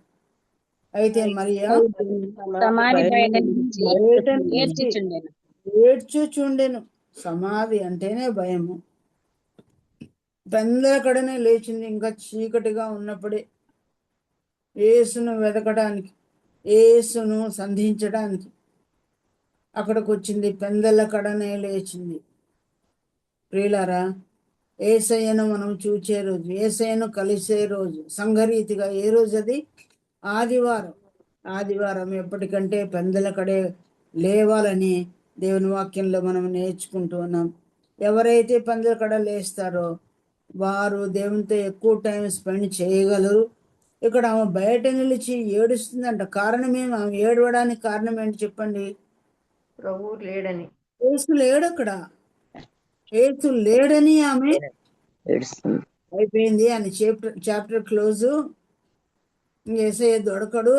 అయితే మరియా ఏడ్చుచుండెను. సమాధి అంటేనే భయము. పెందలకడనే లేచింది, ఇంకా చీకటిగా ఉన్నప్పుడే. యేసును వెతకడానికి, యేసును సంధించడానికి అక్కడికి వచ్చింది. పెందలకడనే లేచింది. ప్రియులారా, యేసయ్యను మనం చూచే రోజు, యేసయ్యను కలిసే రోజు, సంఘరీతిగా ఏ రోజు అది? ఆదివారం. ఆదివారం ఎప్పటికంటే పెందలకడే లేవాలని దేవుని వాక్యంలో మనం నేర్చుకుంటూ ఉన్నాం. ఎవరైతే పెందలకడ లేస్తారో వారు దేవునితో ఎక్కువ టైం స్పెండ్ చేయగలరు, ఇక్కడ ఆమె బయట నిలిచి ఏడుస్తుందంట. కారణమేమి? ఆమె ఏడవడానికి కారణం ఏంటి చెప్పండి? ప్రభు లేడని యేసు లేడు అక్కడ. యేసు లేడని ఆమె ఏడుస్తుంది. అయిపోయింది అని చాప్టర్ క్లోజు. యేసయ్య దొరకడు,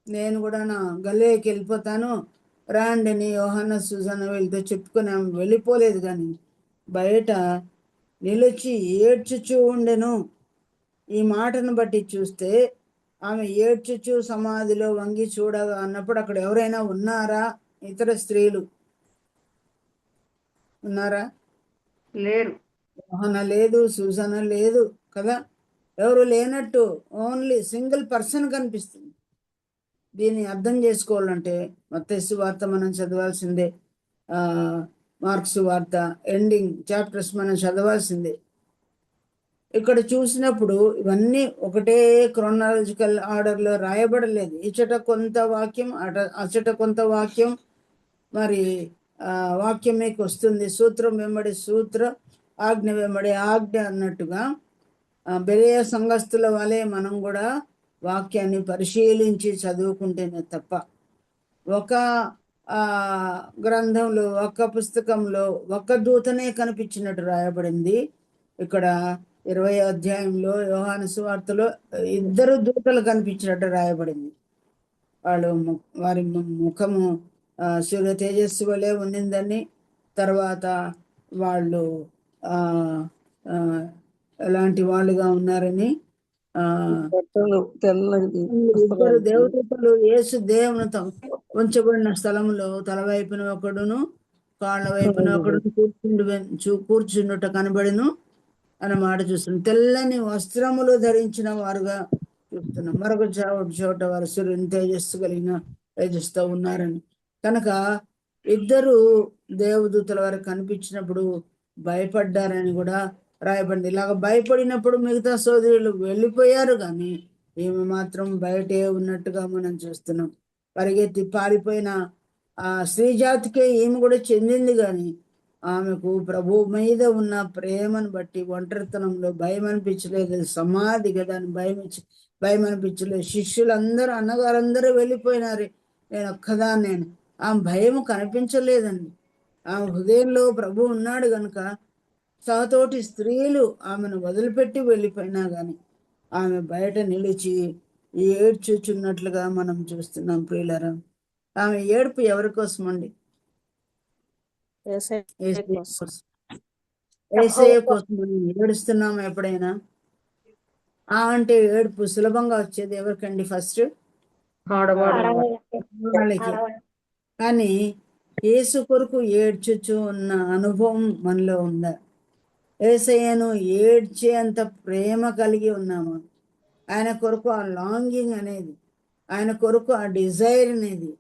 నేను కూడా నా గల్లీకి వెళ్ళిపోతాను రాండి అని యోహాన సుజాన వీళ్ళతో చెప్పుకొని ఆమె వెళ్ళిపోలేదు. కానీ బయట నిలిచి ఏడ్చుచూ ఉండెను. ఈ మాటను బట్టి చూస్తే ఆమె ఏడ్చుచూ సమాధిలో వంగి చూడగా అన్నప్పుడు అక్కడ ఎవరైనా ఉన్నారా? ఇతర స్త్రీలు ఉన్నారా? లేరు. యోహాన లేదు, సుజాన లేదు కదా, ఎవరు లేనట్టు ఓన్లీ సింగిల్ పర్సన్ కనిపిస్తుంది. దీన్ని అర్థం చేసుకోవాలంటే మత్తయి వార్త మనం చదవాల్సిందే, మార్క్స్ వార్త ఎండింగ్ చాప్టర్స్ మనం చదవాల్సిందే. ఇక్కడ చూసినప్పుడు ఇవన్నీ ఒకటే క్రోనాలజికల్ ఆర్డర్లో రాయబడలేదు. ఇచ్చట కొంత వాక్యం, అచట కొంత వాక్యం, మరి వాక్యం మీకు వస్తుంది. సూత్రం వెంబడి సూత్ర, ఆజ్ఞ వెంబడి ఆజ్ఞ అన్నట్టుగా బెరేయ సంఘస్థుల వలె మనం కూడా వాక్యాన్ని పరిశీలించి చదువుకుంటేనే తప్ప ఒక గ్రంథంలో, ఒక పుస్తకంలో ఒక దూతనే కనిపించినట్టు రాయబడింది. ఇక్కడ 20వ అధ్యాయంలో యోహాను సువార్తలో 2 దూతలు కనిపించినట్టు రాయబడింది. వారి ముఖము సూర్య తేజస్సు వలె ఉన్నిందని, తర్వాత వాళ్ళు ఎలాంటి వాళ్ళుగా ఉన్నారని, ఇద్దరు దేవదూతలు యేసు దేవుని ఉంచబడిన స్థలంలో తల వైపున ఒకడును కాళ్ళ వైపున ఒకడును కూర్చుండుట కనబడిను అన్న మాట చూస్తున్నాం. తెల్లని వస్త్రములు ధరించిన వారుగా చూస్తున్నాం. మరొక చోట వారు సూర్యుని తేజస్సు కలిగిన తేజస్సుతో ఉన్నారని. కనుక ఇద్దరు దేవదూతల వారికి కనిపించినప్పుడు భయపడ్డారని కూడా రాయబడింది. ఇలాగ భయపడినప్పుడు మిగతా సోదరులు వెళ్ళిపోయారు, కానీ ఈమె మాత్రం బయటే ఉన్నట్టుగా మనం చూస్తున్నాం. పరిగెత్తి పారిపోయిన ఆ స్త్రీ జాతికే ఈమె కూడా చెందింది, కానీ ఆమెకు ప్రభు మీద ఉన్న ప్రేమను బట్టి ఒంటరితనంలో భయం అనిపించలేదు. సమాధి కదా అని భయం అనిపించలేదు. శిష్యులందరూ, అన్నగారందరూ వెళ్ళిపోయినారు, నేను ఒక్కదాన్ని. నేను ఆమె భయం కనిపించలేదండి. ఆమె హృదయంలో ప్రభు ఉన్నాడు కనుక సహతోటి స్త్రీలు ఆమెను వదిలిపెట్టి వెళ్ళిపోయినా కానీ ఆమె బయట నిలిచి ఏడ్చుచున్నట్లుగా మనం చూస్తున్నాం. ప్రియులారా, ఆమె ఏడుపు ఎవరి కోసం అండి? యేసయ్య కోసం ఏడుస్తున్నాము ఎప్పుడైనా? అంటే ఏడుపు సులభంగా వచ్చేది ఎవరికండి? ఫస్ట్ ఆడవాళ్ళకి. కానీ యేసు కొరకు ఏడ్చుచు ఉన్న అనుభవం మనలో ఉందా? యేసయ్యను ఏడ్చేంత ప్రేమ కలిగి ఉన్నామా? ఆయన కొరకు ఆ లాంగింగ్ అనేది, ఆయన కొరకు ఆ డిజైర్ అనేది,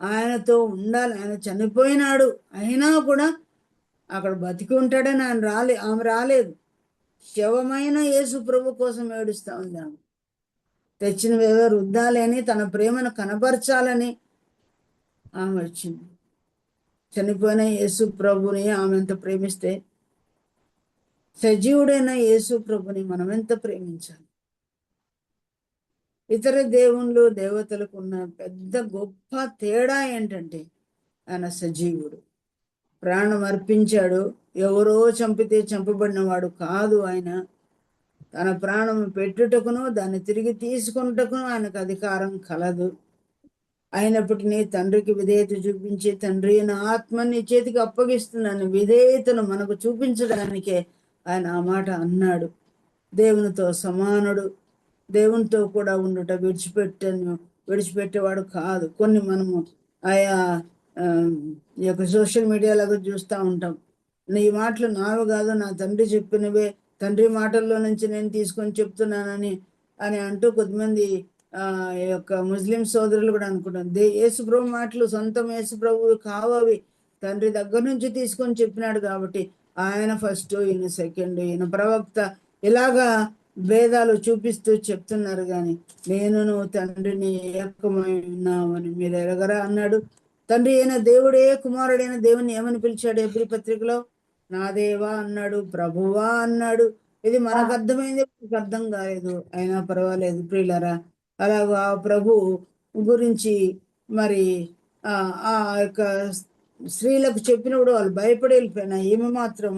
ఆయనతో ఉండాలి. ఆయన చనిపోయినాడు అయినా కూడా అక్కడ బతికి ఉంటాడని ఆమె రాలేదు. శవమైన యేసు ప్రభు కోసం ఏడుస్తా ఉంది. ఆమె తెచ్చినవేవో రుద్దాలని, తన ప్రేమను కనపరచాలని ఆమె వచ్చింది. చనిపోయిన యేసు ప్రభుని ఆమె ఎంత ప్రేమిస్తే, సజీవుడైన యేసు ప్రభుని మనం ఎంత ప్రేమించాలి? ఇతర దేవుళ్ళు, దేవతలకు ఉన్న పెద్ద గొప్ప తేడా ఏంటంటే ఆయన సజీవుడు, ప్రాణం అర్పించాడు. ఎవరో చంపితే చంపబడిన వాడు కాదు. ఆయన తన ప్రాణం పెట్టుటకును దాన్ని తిరిగి తీసుకున్నటకును ఆయనకు అధికారం కలదు. అయినప్పటికీ తండ్రికి విధేయత చూపించి, తండ్రి నా ఆత్మని చేతికి అప్పగిస్తున్నాను విధేయతను మనకు చూపించడానికే ఆయన ఆ మాట అన్నాడు. దేవునితో సమానుడు, దేవునితో కూడా ఉండుట విడిచిపెట్టేవాడు కాదు. కొన్ని మనము ఆయా ఈ యొక్క సోషల్ మీడియాలో చూస్తూ ఉంటాం. నీ మాటలు నావి కాదు, నా తండ్రి చెప్పినవే, తండ్రి మాటల్లో నుంచి నేను తీసుకొని చెప్తున్నానని అంటూ కొద్దిమంది ఈ యొక్క ముస్లిం సోదరులు కూడా అనుకుంటారు యేసు ప్రభు మాటలు సొంతం యేసు ప్రభు కావవి, తండ్రి దగ్గర నుంచి తీసుకొని చెప్పినాడు కాబట్టి ఆయన ఫస్ట్, ఈయన సెకండ్, ఈయన ప్రవక్త, ఇలాగా భేదాలు చూపిస్తూ చెప్తున్నారు. కానీ నేను తండ్రిని ఏకమై ఉన్నామని మీరు ఎరగరా అన్నాడు. తండ్రి అయిన దేవుడే కుమారుడైన దేవుని ఏమని పిలిచాడు? హెబ్రీ పత్రికలో నా దేవా అన్నాడు, ప్రభువా అన్నాడు. ఇది మనకు అర్థమైంది, మనకు అర్థం కాలేదు, అయినా పర్వాలేదు ప్రియులరా. అలాగా ప్రభు గురించి మరి ఆ ఆ యొక్క స్త్రీలకు చెప్పినప్పుడు వాళ్ళు భయపడి వెళ్ళిపోయినా ఈమె మాత్రం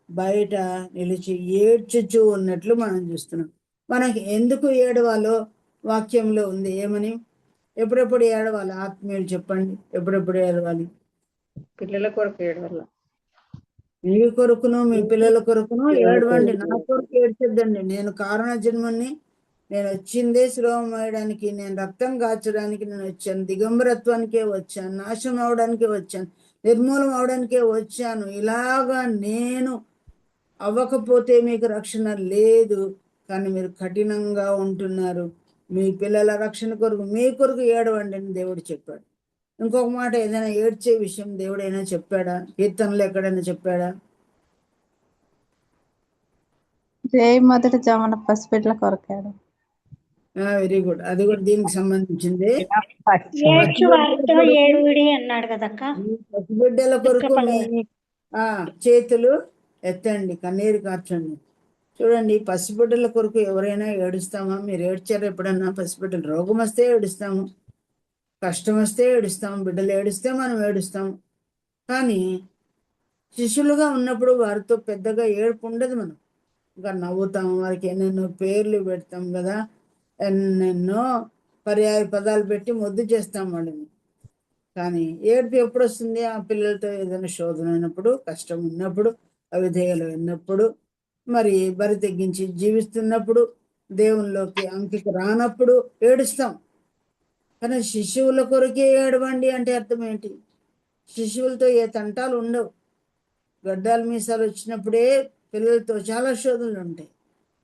బయట నిలిచి ఏడ్చుచూ ఉన్నట్లు మనం చూస్తున్నాం. మనకి ఎందుకు ఏడవాలో వాక్యంలో ఉంది. ఏమని? ఎప్పుడెప్పుడు ఏడవాలి? ఆత్మీయులు చెప్పండి, ఎప్పుడెప్పుడు ఏడవాలి? పిల్లల కొరకు ఏడవల్ల. మీ కొరకును మీ పిల్లల కొరకును ఏడవండి. నా కొరకు ఏడ్చొద్దండి. నేను కారణ జన్మని, నేను వచ్చిందే శ్రమం వేయడానికి, నేను రక్తం కాచడానికి నేను వచ్చాను, దిగంబరత్వానికే వచ్చాను, నాశనం అవడానికే వచ్చాను, నిర్మూలం అవడానికే వచ్చాను. ఇలాగా నేను అవ్వకపోతే మీకు రక్షణ లేదు. కానీ మీరు కఠినంగా ఉంటున్నారు. మీ పిల్లల రక్షణ కొరకు మీ కొరకు ఏడవండి అని దేవుడు చెప్పాడు. ఇంకొక మాట, ఏదైనా ఏడ్చే విషయం దేవుడు అయినా చెప్పాడా? కీర్తనలు ఎక్కడైనా చెప్పాడా? మొదటి జామున పసిబిడ్డల కొరకాడు. Very good. అది కూడా దీనికి సంబంధించింది. ఏడ్చు వారితో ఏడువిడి అన్నాడు కదక్క. పసిబిడ్డల కొరకు మీ చేతులు ఎత్తండి, కన్నీరు కార్చండి. చూడండి, పసిబిడ్డల కొరకు ఎవరైనా ఏడుస్తామా? మీరు ఏడ్చారు ఎప్పుడన్నా? పసిబిడ్డలు రోగం వస్తే ఏడుస్తాము, కష్టం వస్తే ఏడుస్తాము, బిడ్డలు ఏడిస్తే మనం ఏడుస్తాము. కానీ శిష్యులుగా ఉన్నప్పుడు వారితో పెద్దగా ఏడుపు ఉండదు. మనం ఇంకా నవ్వుతాము, వారికి ఎన్నెన్నో పేర్లు పెడతాం కదా, ఎన్నెన్నో పర్యాయ పదాలు పెట్టి ముద్దు చేస్తాం వాళ్ళని. కానీ ఏడుపు ఎప్పుడు వస్తుంది? ఆ పిల్లలతో ఏదైనా శోధన అయినప్పుడు, కష్టం ఉన్నప్పుడు, అవిధేయాలు ఉన్నప్పుడు, మరి బరి తెగించి జీవిస్తున్నప్పుడు, దేవునిలోకి అంకికి రానప్పుడు ఏడుస్తాం. కానీ శిశువుల కొరకే ఏడవండి అంటే అర్థం ఏంటి? శిశువులతో ఏ తంటాలు ఉండవు. గడ్డాలు మీసాలు వచ్చినప్పుడే పిల్లలతో చాలా శోధనలు ఉంటాయి.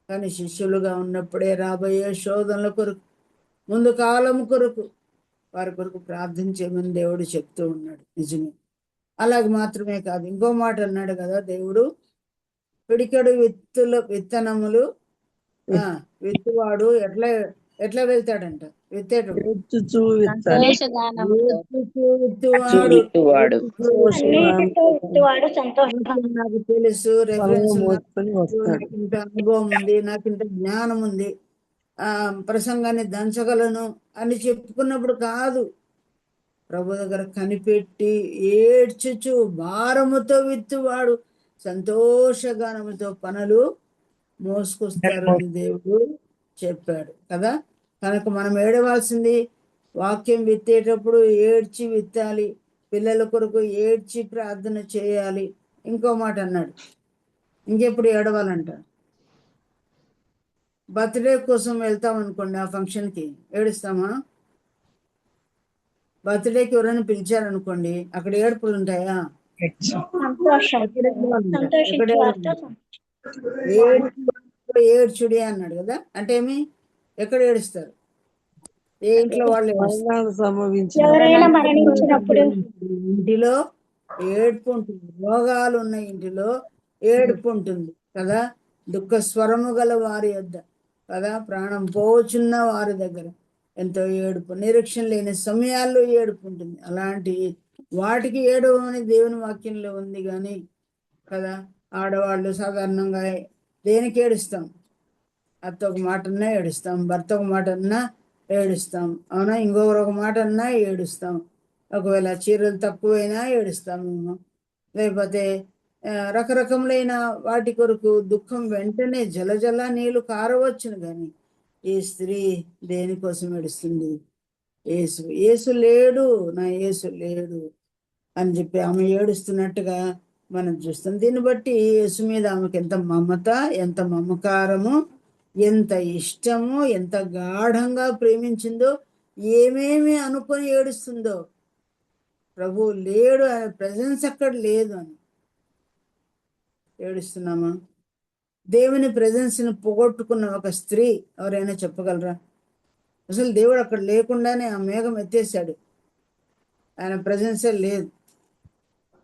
కానీ శిష్యులుగా ఉన్నప్పుడే రాబోయే శోధనల కొరకు, ముందు కాలం కొరకు, వారి కొరకు ప్రార్థన చేయమని దేవుడు చెప్తూ ఉన్నాడు. నిజమే. అలాగే మాత్రమే కాదు, ఇంకో మాట అన్నాడు కదా దేవుడు, పిడికెడు విత్తనములు విత్తువాడు ఎట్లా వెళ్తాడంట? విత్తేటప్పుడు నాకు తెలుసు, రెఫరెన్స్ నాకింత అనుభవం ఉంది, నాకింత జ్ఞానం ఉంది, ప్రసంగాన్ని దంచగలను అని చెప్పుకున్నప్పుడు కాదు. ప్రభు దగ్గర కనిపెట్టి ఏడ్చుచు భారముతో విత్తువాడు సంతోషగానముతో పనులు మోసుకొస్తారు అని దేవుడు చెప్పాడు కదా. కనుక మనం ఏడవలసింది, వాక్యం విత్తేటప్పుడు ఏడ్చి విత్తాలి, పిల్లల కొరకు ఏడ్చి ప్రార్థన చేయాలి. ఇంకో మాట అన్నాడు, ఇంకెప్పుడు ఏడవాలంట? బర్త్డే కోసం వెళ్తాం అనుకోండి, ఆ ఫంక్షన్కి ఏడుస్తామా? బర్త్డేకి ఎవరైనా పిలిచారనుకోండి, అక్కడ ఏడుపులు ఉంటాయా? ఏడ్చుడి అన్నాడు కదా. అంటే ఏమి? ఎక్కడ ఏడుస్తారు? ఏ ఇంట్లో వాళ్ళు ఇంటిలో ఏడుపు ఉంటుంది. రోగాలు ఉన్న ఇంటిలో ఏడుపు ఉంటుంది కదా. దుఃఖ స్వరము గల వారి వద్ద కదా, ప్రాణం పోచున్న వారి దగ్గర ఎంతో ఏడుపు, నిరీక్షణ లేని సమయాల్లో ఏడుపు ఉంటుంది. అలాంటి వాటికి ఏడవని దేవుని వాక్యంలో ఉంది. కానీ కదా, ఆడవాళ్ళు సాధారణంగా దేనికి ఏడుస్తాం? అత్త ఒక మాట అన్నా ఏడుస్తాం, భర్త ఒక మాట అన్నా ఏడుస్తాం, అవునా? ఇంకొకరు ఒక మాట అన్నా ఏడుస్తాం. ఒకవేళ చీరలు తక్కువైనా ఏడుస్తాం మేము, లేకపోతే రకరకములైన వాటి కొరకు దుఃఖం వెంటనే జలజల నీళ్లు కారవచ్చును. కానీ ఈ స్త్రీ దేనికోసం ఏడుస్తుంది? యేసు, యేసు లేడు, నా యేసు లేడు అని చెప్పి ఆమె ఏడుస్తున్నట్టుగా మనం చూస్తాం. దీన్ని బట్టి యేసు మీద ఆమెకు ఎంత మమత, ఎంత మమకారము, ఎంత ఇష్టము, ఎంత గాఢంగా ప్రేమించిందో, ఏమేమి అనుకొని ఏడుస్తుందో. ప్రభు లేడు, ఆయన ప్రెజెన్స్ అక్కడ లేదు అని ఏడుస్తున్నామా? దేవుని ప్రెజెన్స్ని పోగొట్టుకున్న ఒక స్త్రీ ఎవరైనా చెప్పగలరా? అసలు దేవుడు అక్కడ లేకుండానే ఆ మేఘం ఎత్తేసాడు, ఆయన ప్రెజెన్సే లేదు.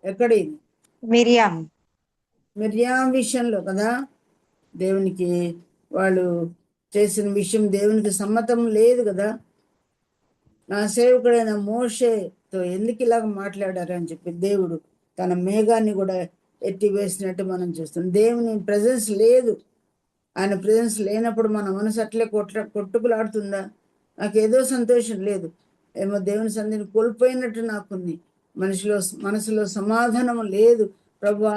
ఎక్కడి? మిర్యాం విషయంలో కదా, దేవునికి వాళ్ళు చేసిన విషయం దేవునికి సమ్మతం లేదు కదా. నా సేవకుడైన మోషేతో ఎందుకు ఇలాగ మాట్లాడారు అని చెప్పి దేవుడు తన మేఘాన్ని కూడా ఎత్తివేసినట్టు మనం చూస్తాం. దేవుని ప్రెజెన్స్ లేదు. ఆయన ప్రెజెన్స్ లేనప్పుడు మన మనసు అట్లే కొట్టుకులాడుతుందా? నాకేదో సంతోషం లేదు, ఏమో దేవుని సన్నిధిని కోల్పోయినట్టు నాకుంది, మనసులో సమాధానం లేదు ప్రభువా.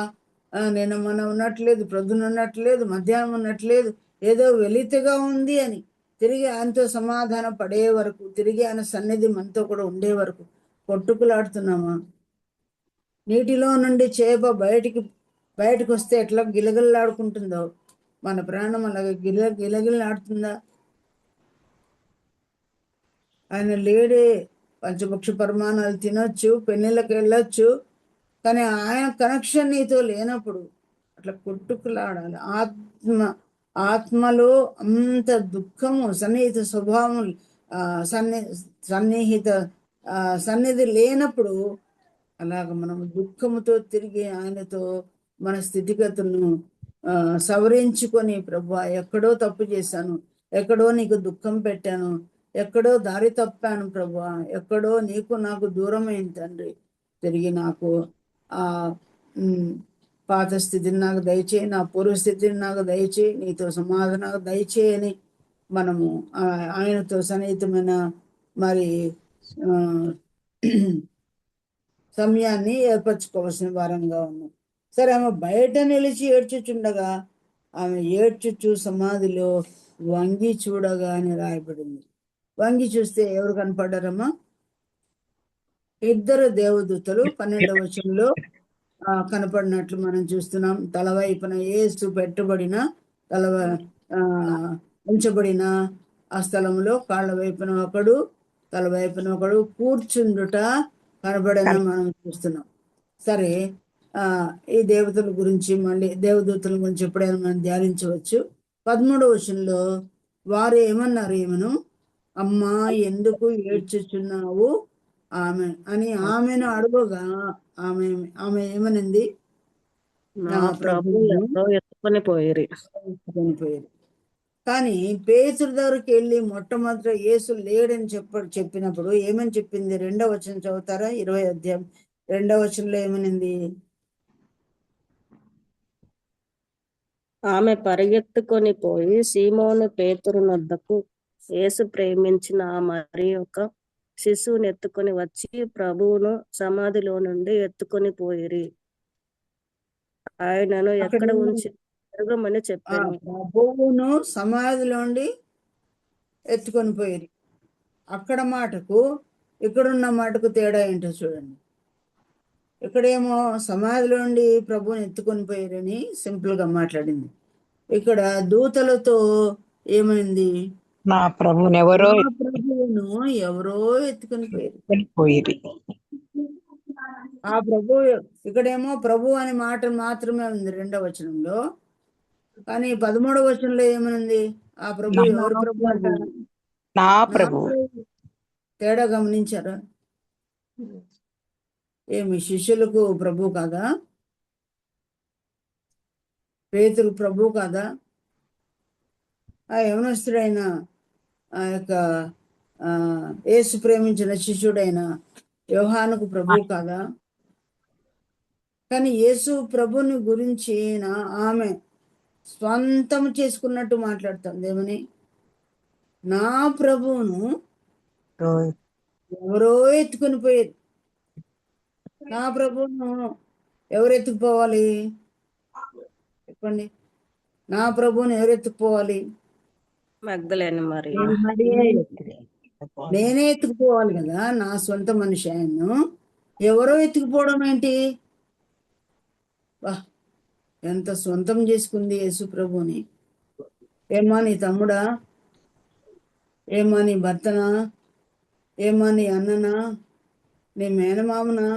నేను మొన్న ఉన్నట్లేదు, ప్రొద్దున ఉన్నట్లేదు, మధ్యాహ్నం ఉన్నట్లేదు, ఏదో వెలితిగా ఉంది అని తిరిగి ఆయనతో సమాధానం పడే వరకు, తిరిగి ఆయన సన్నిధి మనతో కూడా ఉండే వరకు కొట్టుకులాడుతున్నామా? నీటిలో నుండి చేప బయటకు వస్తే ఎట్లా గిలగిల్లాడుకుంటుందో మన ప్రాణం అలాగే గిలగిల్లాడుతుందా? ఆయన లేడే. పంచపక్ష పరిమాణాలు తినొచ్చు, పెళ్ళిళ్ళకి వెళ్ళొచ్చు, కానీ ఆయన కనెక్షన్ నీతో లేనప్పుడు అట్లా కొట్టుకులాడాలి. ఆత్మలో అంత దుఃఖము, సన్నిహిత స్వభావం, సన్నిహిత సన్నిధి లేనప్పుడు అలాగ మనం దుఃఖముతో తిరిగి ఆయనతో మన స్థితిగతులను సవరించుకొని, ప్రభువా ఎక్కడో తప్పు చేశాను, ఎక్కడో నీకు దుఃఖం పెట్టాను, ఎక్కడో దారి తప్పాను ప్రభువా, ఎక్కడో నీకు నాకు దూరమైంది తండ్రి, తిరిగి నాకు పాత స్థితిని నాకు దయచేయి, నా పూర్వస్థితిని నాకు దయచేయి, నీతో సమాధానం దయచేయని మనము ఆయనతో సన్నిహితమైన మరి సమయాన్ని ఏర్పరచుకోవాల్సిన వారంగా ఉన్నాం. సరే, ఆమె బయట నిలిచి ఏడ్చుచుండగా ఆమె ఏడ్చుచు సమాధిలో వంగి చూడగా అని రాయబడింది. వంగి చూస్తే ఎవరు కనపడ్డారమ్మా? ఇద్దరు దేవదూతలు 12వ వచనంలో కనపడినట్లు మనం చూస్తున్నాం. తలవైపున యేసు పెట్టబడిన ఉంచబడిన ఆ స్థలంలో కాళ్ళ వైపున ఒకడు, తల వైపున ఒకడు కూర్చుండుట కనబడిన మనం చూస్తున్నాం. సరే, ఈ దేవతల గురించి మళ్ళీ దేవదూతల గురించి ఎప్పుడైనా మనం ధ్యానించవచ్చు. 13వ వచనంలో వారు ఏమన్నారు? ఏమను, అమ్మా ఎందుకు ఏడ్చుచున్నావు ఆమె అని ఆమెను అడుగుగా ఆమె ఏమనింది? నా ప్రభువును ఎత్తుకొని పోయిరి. కానీ పేతురు దగ్గరికి వెళ్ళి మొట్టమొదట యేసు లేడని చెప్పినప్పుడు ఏమని చెప్పింది? 2వ వచనం చదువుతారా? 20వ అధ్యాయం 2వ వచనంలో ఏమనింది? ఆమె పరిగెత్తుకొని పోయి సీమోను పేతురు నొద్దకు యేసు ప్రేమించిన మరి ఒక శిశువుని ఎత్తుకొని వచ్చి ప్రభువును సమాధిలో నుండి ఎత్తుకొని పోయిరి, ఆయనను ఎక్కడ ఉంచి జరగమని చెప్పాను. ప్రభువును సమాధిలోండి ఎత్తుకొని పోయిరి. అక్కడ మాటకు ఇక్కడున్న మాటకు తేడా ఏంటో చూడండి. ఇక్కడేమో సమాధిలోండి ప్రభువుని ఎత్తుకొని పోయిరని సింపుల్ గా మాట్లాడింది. ఇక్కడ దూతలతో ఏమైంది? నా ప్రభువును ఎవరో ఎత్తుకొని పోయిరి. ఆ ప్రభు, ఇక్కడేమో ప్రభు అనే మాట మాత్రమే ఉంది 2వ వచనంలో, కానీ 13వ వచనంలో ఏమనుంది? ఆ ప్రభు ఎవరు ప్రభు అంటారు? నా ప్రభు. తేడా గమనించారా? ఏమి శిష్యులకు ప్రభు కాదా? పేతురు ప్రభు కాదా? ఆ యవనస్తుడైన ఆ యొక్క యేసు ప్రేమించిన శిష్యుడైన యోహానుకు ప్రభు కాదా? కానీ యేసు ప్రభుని గురించి ఆమె స్వంతం చేసుకున్నట్టు మాట్లాడుతుంది. ఏమని? నా ప్రభువును ఎవరో ఎత్తుకొని పోయేది. నా ప్రభువును ఎవరు ఎత్తుకుపోవాలి చెప్పండి? నా ప్రభువును ఎవరు ఎత్తుకుపోవాలి? మగ్దలేని మరి నేనే ఎత్తుకుపోవాలి కదా, నా సొంత మనిషి ఆయన్ను ఎవరో ఎత్తుకుపోవడం ఏంటి? వా, ఎంత సొంతం చేసుకుంది యేసు ప్రభుని. ఏమా నీ తమ్ముడా, ఏమా నీ భర్తనా, ఏమా నీ అన్ననా, నీ మేనమామనా,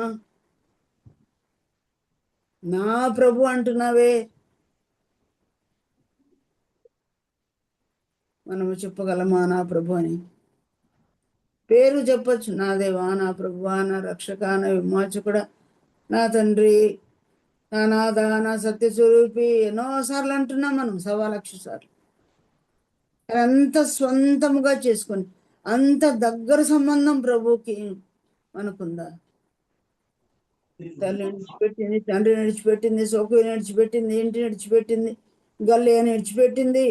నా ప్రభు అంటున్నావే. మనము చెప్పగలమా నా ప్రభు అని? పేరు చెప్పచ్చు, నా దేవా, నా ప్రభువా, నా రక్షక, నా విమోచకుడా, నా తండ్రి, నా నాథ, నా సత్యస్వరూపి ఎన్నోసార్లు అంటున్నాం మనం, 1,00,000 సార్లు. అంత స్వంతముగా చేసుకొని అంత దగ్గర సంబంధం ప్రభుకి మనకుందా? తల్లి విడిచిపెట్టింది, తండ్రి విడిచిపెట్టింది, సోకు విడిచిపెట్టింది, ఇంటి విడిచిపెట్టింది, గల్లియని విడిచిపెట్టింది.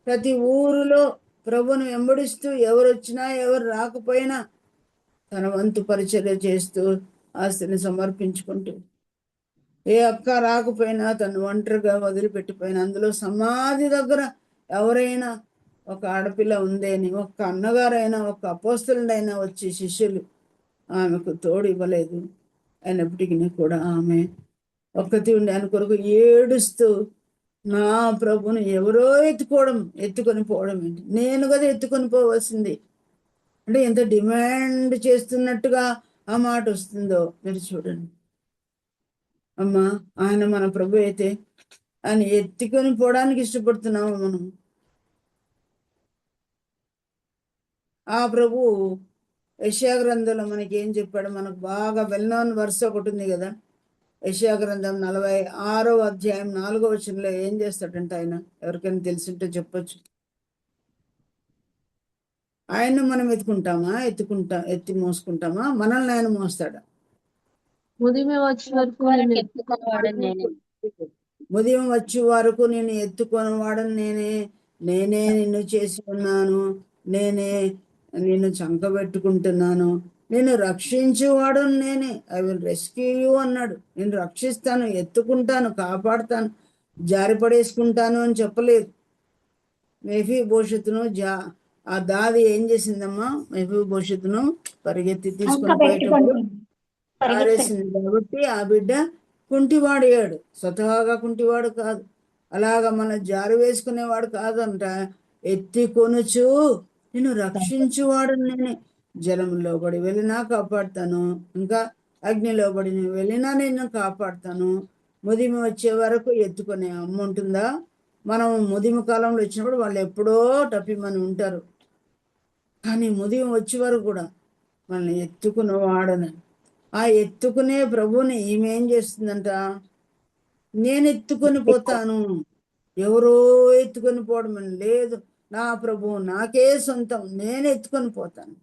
ప్రతి ఊరిలో ప్రభువును వెంబడిస్తూ ఎవరు వచ్చినా ఎవరు రాకపోయినా తన వంతు పరిచర్య చేస్తూ ఆస్తిని సమర్పించుకుంటూ, ఏ అక్క రాకపోయినా తను ఒంటరిగా వదిలిపెట్టిపోయినా, అందులో సమాధి దగ్గర ఎవరైనా ఒక ఆడపిల్ల ఉందేని ఒక్క అన్నగారైనా ఒక్క అపోస్తలుడైనా వచ్చి శిష్యులు ఆమెకు తోడు ఇవ్వలేదు. అయినప్పటికీ కూడా ఆమె ఒక్కతి ఉండి ఆయన కొరకు ఏడుస్తూ, నా ప్రభుని ఎవరో ఎత్తుకొని పోవడం ఏంటి, నేను కదా ఎత్తుకొని పోవలసింది అంటే ఎంత డిమాండ్ చేస్తున్నట్టుగా ఆ మాట వస్తుందో మీరు చూడండి. అమ్మా, ఆయన మన ప్రభు అయితే ఆయన ఎత్తుకొని పోవడానికి ఇష్టపడుతున్నాము మనం. ఆ ప్రభు యెషయా గ్రంథంలో మనకి ఏం చెప్పాడు? మనకు బాగా వెల్ నోన్ వర్స్ ఒకటి ఉంది కదా, యెషయా గ్రంథం 46వ అధ్యాయం 4వ వచనంలో ఏం చేస్తాడంటే ఆయన, ఎవరికైనా తెలిసింటే చెప్పొచ్చు. ఆయన్ను మనం ఎత్తి మోసుకుంటామా, మనల్ని ఆయన మోస్తాడా? ముదిమి వచ్చే వరకు వరకు ఎత్తుకున్నవాడని నేనే. ఉదయం వచ్చే వరకు నేను ఎత్తుకొని వాడను నేనే నిన్ను చేసి ఉన్నాను, నేనే నిన్ను చంకబెట్టుకుంటున్నాను, నేను రక్షించేవాడు నేనే. ఐ విల్ రెస్క్యూ యూ అన్నాడు. నేను రక్షిస్తాను, ఎత్తుకుంటాను, కాపాడుతాను, జారిపడేసుకుంటాను అని చెప్పలేదు. మెఫీబోషెతును ఆ దాది ఏం చేసిందమ్మా? మెఫీబోషెతును పరిగెత్తి తీసుకొని పోయేటప్పుడు ఆరేసింది. కాబట్టి ఆ బిడ్డ కుంటివాడయ్యాడు. స్వతహాగా కుంటివాడు కాదు, అలాగా మన జారు వేసుకునేవాడు కాదంట. ఎత్తి కొనుచు నేను రక్షించువాడు నేనే. జలంలో పడి వెళ్ళినా కాపాడుతాను, ఇంకా అగ్నిలో పడి వెళ్ళినా నేను కాపాడుతాను. ముదిమి వచ్చే వరకు ఎత్తుకునే అమ్మ ఉంటుందా? మనం ముదిమి కాలంలో వచ్చినప్పుడు వాళ్ళు ఎప్పుడో టప్పిమని ఉంటారు, కానీ ముదిమి వచ్చే వరకు కూడా మనల్ని ఎత్తుకున్నవాడని. ఆ ఎత్తుకునే ప్రభుని ఈమె ఏం చేస్తుందంట? నేను ఎత్తుకొని పోతాను, ఎవరో ఎత్తుకొని పోవడం లేదు, నా ప్రభువు నాకే సొంతం, నేను ఎత్తుకొని పోతాను.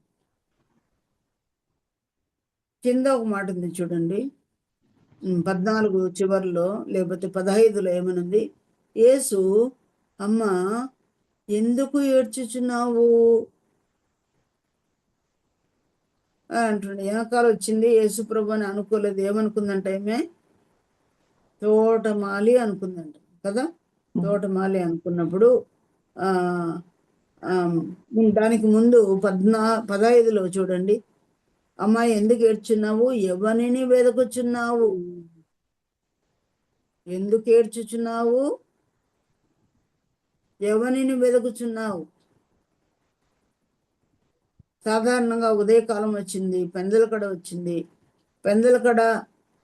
కింద ఒక మాట ఉంది చూడండి, 14 చివర్లో లేకపోతే 15లో ఏమనుంది? యేసు, అమ్మ ఎందుకు ఏడ్చుచున్నావు అంటుండే. వెనకాల వచ్చింది యేసు ప్రభు అని అనుకోలేదు. ఏమనుకుందంట? ఏమే తోటమాలి అనుకుందంట కదా. తోటమాలి అనుకున్నప్పుడు దానికి ముందు 15లో చూడండి, అమ్మాయి ఎందుకు ఏడ్చున్నావు, ఎవరిని వెదకుచున్నావు, ఎందుకు ఏడ్చుచున్నావు, ఎవరిని వెదకుచున్నావు. సాధారణంగా ఉదయకాలం వచ్చింది, పెందలకడ వచ్చింది. పెందలకడ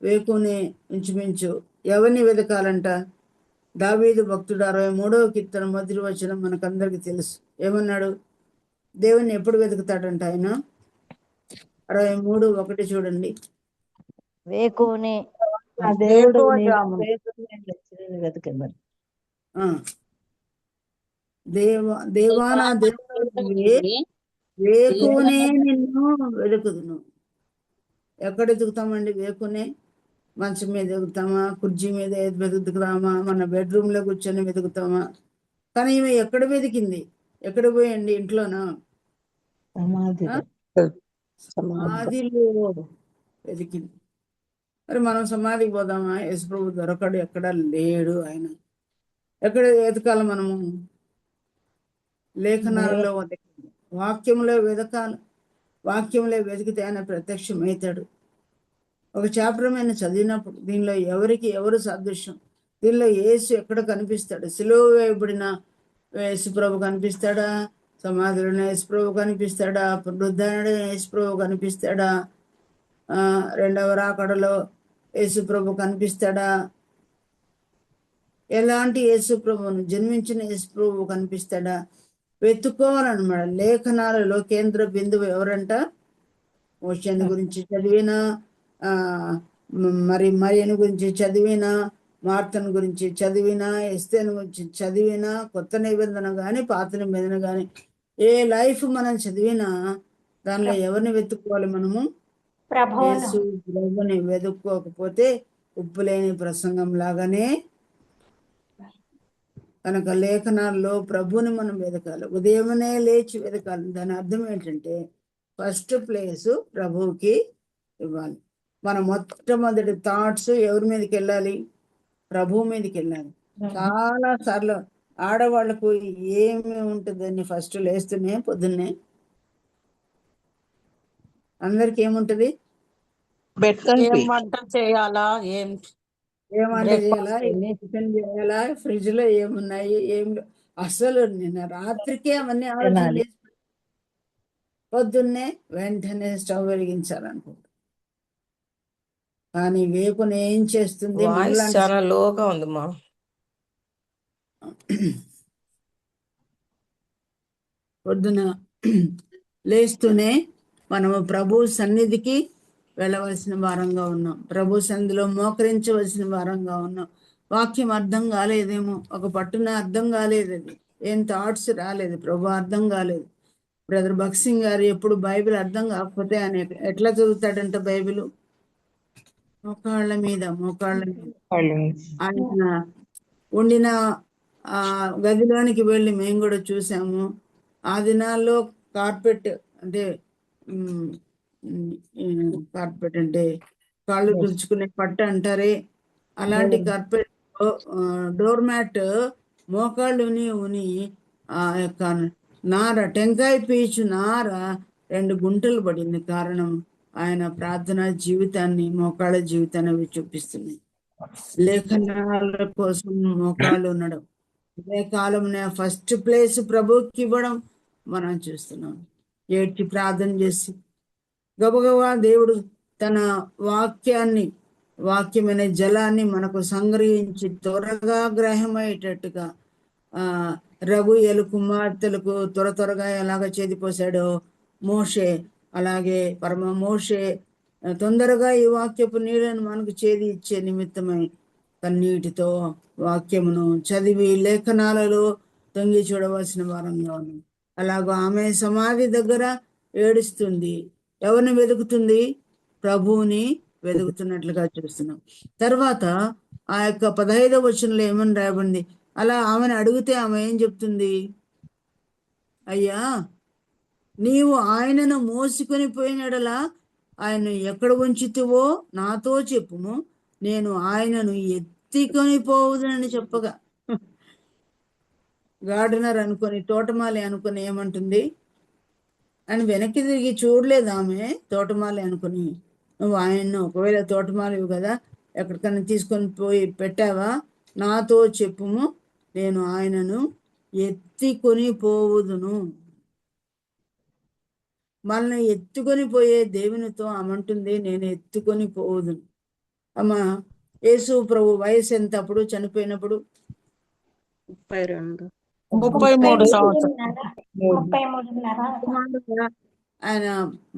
వేకునే ఇంచుమించు ఎవరిని వెతకాలంట? దావీదు భక్తుడు 63వ కీర్తన 1వ వచనం మనకందరికి తెలుసు. ఏమన్నాడు? దేవుణ్ణి ఎప్పుడు వెతుకుతాడంట ఆయన? 63:1 చూడండి. వేకునే దేవానా వేకునే నిన్ను వెతుకుదును. ఎక్కడ వెతుకుతామండి వేకునే? మంచం మీద వెతుకుతామా? కుర్చీ మీద వెతుకుతామా? మన బెడ్రూమ్లో కూర్చొని వెతుకుతామా? కానీ ఈమె ఎక్కడ వెతికింది? ఎక్కడ పోయండి? ఇంట్లోనా? సమాధిలో వెతికింది. మరి మనం సమాధికి పోదామా? యేసు ప్రభు దొరకడు, ఎక్కడ లేడు. ఆయన ఎక్కడ వెతకాలి మనము? లేఖనాలలో వెతకాలి, వాక్యంలో వెతకాలి. వాక్యంలో వెతికితే ఆయన ప్రత్యక్షమవుతాడు. ఒక చాప్టర్ మీద చదివినప్పుడు దీనిలో ఎవరు సాదృశ్యం, దీనిలో యేసు ఎక్కడ కనిపిస్తాడు? సిలువ వేయబడిన యేసుప్రభు కనిపిస్తాడా? సమాధిలోనే యేసుప్రభు కనిపిస్తాడా? పునరుద్ధరణలో యేసుప్రభు కనిపిస్తాడా? రెండవ రాకడలో యేసుప్రభు కనిపిస్తాడా? ఎలాంటి యేసుప్రభును, జన్మించిన యేసుప్రభు కనిపిస్తాడా? వెతుక్కోవాలన్నమాట. లేఖనాలలో కేంద్ర బిందువు ఎవరంట? మోషేని గురించి చదివినా, మరియను గురించి చదివినా, మార్తను గురించి చదివినా, ఎస్తేను గురించి చదివినా, కొత్త నిబంధన కానీ పాత నిబంధన కానీ ఏ లైఫ్ మనం చదివినా దానిలో ఎవరిని వెతుక్కోవాలి మనము? యేసు ప్రభుని వెతుక్కోకపోతే ఉప్పులేని ప్రసంగం లాగానే కనుక లేఖనాల్లో ప్రభుని మనం వెతకాలి, ఉదయమనే లేచి వెతకాలి. దాని అర్థం ఏంటంటే ఫస్ట్ ప్లేస్ ప్రభువుకి ఇవ్వాలి. మన మొట్టమొదటి థాట్స్ ఎవరి మీదకి వెళ్ళాలి? ప్రభువు మీదకి వెళ్ళాలి. చాలా సార్లు ఆడవాళ్లకు ఏమి ఉంటుందని ఫస్ట్ లేస్తూనే పొద్దున్నే అందరికి ఏముంటది? ఏం వంట చేయాలా, ఏమంట చేయాలా, బ్రేక్ఫాస్ట్ టిఫిన్ చేయాలా, ఫ్రిడ్జ్ లో ఏమున్నాయి, అసలు నిన్న రాత్రికే అవన్నీ ఆలోచన తినాలి. చేసి పొద్దున్నే వెంటనే స్టవ్ వెలిగించాలనుకుంటా. కానీ వేపున ఏం చేస్తుంది? వాయిస్ మనలాంటి చాలా లోగా ఉంది మా. పొద్దున లేస్తూనే మనము ప్రభు సన్నిధికి వెళ్ళవలసిన వారంగా ఉన్నాం. ప్రభు సన్నిధిలో మోకరించవలసిన వారంగా ఉన్నాం. వాక్యం అర్థం కాలేదేమో, ఒక పట్టున అర్థం కాలేదు, అది ఏం థాట్స్ రాలేదు, ప్రభు అర్థం కాలేదు. బ్రదర్ భక్సింగ్ గారు ఎప్పుడు బైబిల్ అర్థం కాకపోతే ఆయన ఎట్లా చదువుతాడంట బైబిల్? మోకాళ్ళ మీద ఆయన ఉండిన ఆ గదిలోనికి వెళ్ళి మేము కూడా చూసాము. ఆ దినాల్లో కార్పెట్ అంటే కార్పెట్ అంటే కాళ్ళు తుడుచుకునే పట్టు అంటారే, అలాంటి కార్పెట్ డోర్ మ్యాట్ మోకాళ్ళు ఉని ఆ యొక్క నార, టెంకాయ పీచు నార 2 గుంటలు పడింది. కారణం ఆయన ప్రార్థనా జీవితాన్ని, మోకాళ్ళ జీవితాన్ని అవి చూపిస్తున్నాయి. లేఖనాల కోసం మోకాళ్ళు ఉండడం, అదే కాలంలో ఫస్ట్ ప్లేస్ ప్రభుకి ఇవ్వడం మనం చూస్తున్నాం. ఏడ్చి ప్రార్థన చేసి గబగబా దేవుడు తన వాక్యమైన జలాన్ని మనకు సంగ్రహించి త్వరగా గ్రహమయ్యేటట్టుగా రఘుయలు కుమార్తెలకు త్వరగా ఎలాగ చేదిపోసాడో మోషే, అలాగే మోషే తొందరగా ఈ వాక్యపు నీళ్ళను మనకు చేది ఇచ్చే నిమిత్తమై కన్నీటితో వాక్యమును చదివి లేఖనాలలో తొంగి చూడవలసిన వారంగా ఉన్నాం. అలాగో ఆమె సమాధి దగ్గర ఏడుస్తుంది. ఎవరిని వెతుకుతుంది? ప్రభువుని వెతుకుతున్నట్లుగా చూస్తున్నాం. తర్వాత ఆ యొక్క 15వ వచనంలో ఏమని రాయబడింది? అలా ఆమెను అడిగితే ఆమె ఏం చెప్తుంది? అయ్యా, నీవు ఆయనను మోసుకొని పోయినడలా ఆయన ఎక్కడ ఉంచితివో నాతో చెప్పుము, నేను ఆయనను ఎత్తికొని పోవుదని చెప్పగా, గార్డెనర్ అనుకొని, తోటమాలి అనుకొని ఏమంటుంది? అని వెనక్కి తిరిగి చూడలేదు ఆమె. తోటమాలి అనుకుని, నువ్వు ఆయన్ను ఒకవేళ తోటమాలివి కదా, ఎక్కడికన్నా తీసుకొని పోయి పెట్టావా? నాతో చెప్పుము, నేను ఆయనను ఎత్తికొని పోవుదును. మనల్ని ఎత్తుకొని పోయే దేవునితో ఆమంటుంది, నేను ఎత్తుకొని పోవుదును. అమ్మా, యేసు ప్రభు వయసు ఎంత అప్పుడు చనిపోయినప్పుడు? 33 సంవత్సరాలు. 33.5 ఆయన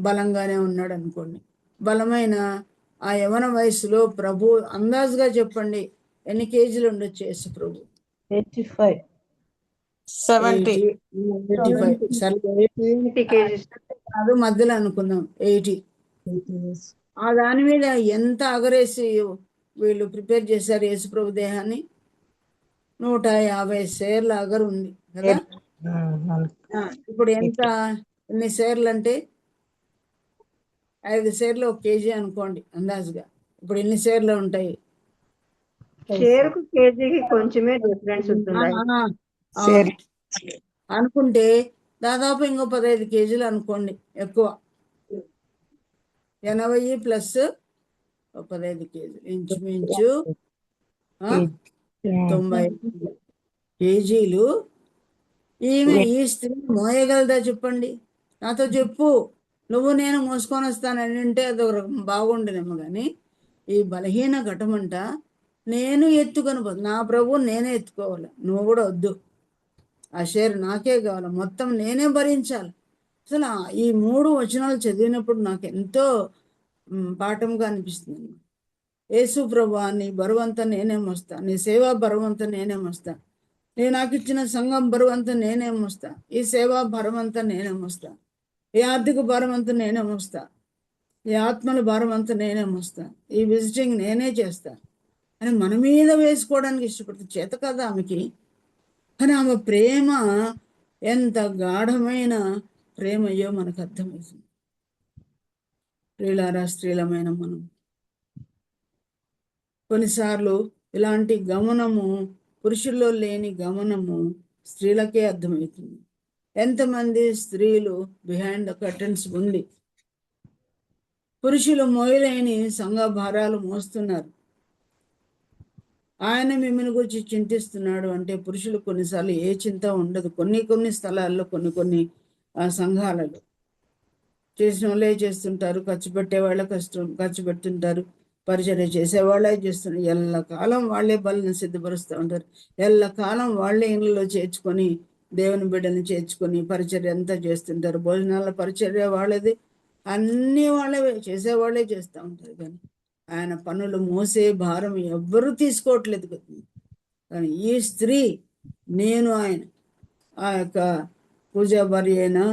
బలంగానే ఉన్నాడు అనుకోండి. బలమైన ఆ యవన వయసులో ప్రభు అందాజుగా చెప్పండి ఎన్ని కేజీలు ఉండొచ్చు యేసు ప్రభు? 85. 70. 70 kgs. కాదు, మధ్యలో అనుకుందాం 80. ఆ దాని మీద ఎంత అగరేసి వీళ్ళు ప్రిపేర్ చేశారు యేసు ప్రభు దేహాన్ని. 150 సేర్ల అగరు ఉంది కదా. ఇప్పుడు ఎన్ని సేర్లు అంటే 5 సేర్లు 1 కేజీ అనుకోండి అందాజుగా. ఇప్పుడు ఎన్ని సేర్లు ఉంటాయి? షేరుకు కేజీకి కొంచెమే డిఫరెన్స్ ఉంటుంది. అనుకుంటే దాదాపు ఇంకో 15 కేజీలు అనుకోండి ఎక్కువ. 80 ప్లస్ 15 కేజీలు, ఇంచుమించు 90 కేజీలు. ఈ స్త్రీ మోయగలదా చెప్పండి? నాతో చెప్పు, నువ్వు నేను మోసుకొని వస్తానని అంటే అది ఒక బాగుండేదేమో. కానీ ఈ బలహీన ఘటమంట నేను ఎత్తుకొని పోదు, నా ప్రభు నేనే ఎత్తుకోవాలి, నువ్వు కూడా వద్దు, ఆ షేర్ నాకే కావాలి, మొత్తం నేనే భరించాలి. అసలు ఈ 3 వచనాలు చదివినప్పుడు నాకు ఎంతో పాఠంగా అనిపిస్తుంది. యేసు ప్రభువా, నీ బరువంతా నేనే మోస్తా, నీ సేవా బరువంతా నేనే మోస్తా, నాకు ఇచ్చిన సంఘం బరువంతా నేనే మోస్తా, ఈ సేవా భారం అంతా నేనే మోస్తా, ఈ ఆర్థిక భారం అంతా నేనే మోస్తా, ఈ ఆత్మల భారం అంతా నేనే మోస్తా, ఈ విజిటింగ్ నేనే చేస్తా అని మన మీద వేసుకోవడానికి ఇష్టపడుతుంది. చేత కదా ఆమెకి? కానీ ఆమె ప్రేమ ఎంత గాఢమైన ప్రేమయ్యో మనకు అర్థమవుతుంది. స్త్రీలారా, స్త్రీలమైన మనం కొన్నిసార్లు ఇలాంటి గమనము, పురుషుల్లో లేని గమనము స్త్రీలకే అర్థమవుతుంది. ఎంతమంది స్త్రీలు బిహైండ్ ద కర్టన్స్ ఉంది. పురుషులు మోయలేని సంఘ భారాలు మోస్తున్నారు. ఆయన మిమ్మల్ని గురించి చింతిస్తున్నాడు అంటే పురుషులు కొన్నిసార్లు ఏ చింత ఉండదు. కొన్ని స్థలాల్లో కొన్ని సంఘాలలో చేసిన వాళ్ళే చేస్తుంటారు, ఖర్చు పెట్టే వాళ్ళే ఖర్చు పెడుతుంటారు, పరిచర్య చేసేవాళ్ళే చేస్తున్నారు. ఎల్లకాలం వాళ్ళే బలను సిద్ధపరుస్తూ ఉంటారు. ఎల్లకాలం వాళ్ళే ఇళ్ళలో చేర్చుకొని దేవుని బిడ్డని చేర్చుకొని పరిచర్య అంతా చేస్తుంటారు. భోజనాల పరిచర్య వాళ్ళది, అన్నీ వాళ్ళే చేసేవాళ్ళే చేస్తూ ఉంటారు. కానీ ఆయన పనులు మోసే భారం ఎవ్వరూ తీసుకోవట్లేదు కదా. కానీ ఈ స్త్రీ, నేను ఆయన ఆ యొక్క పూజా భార్య అయినా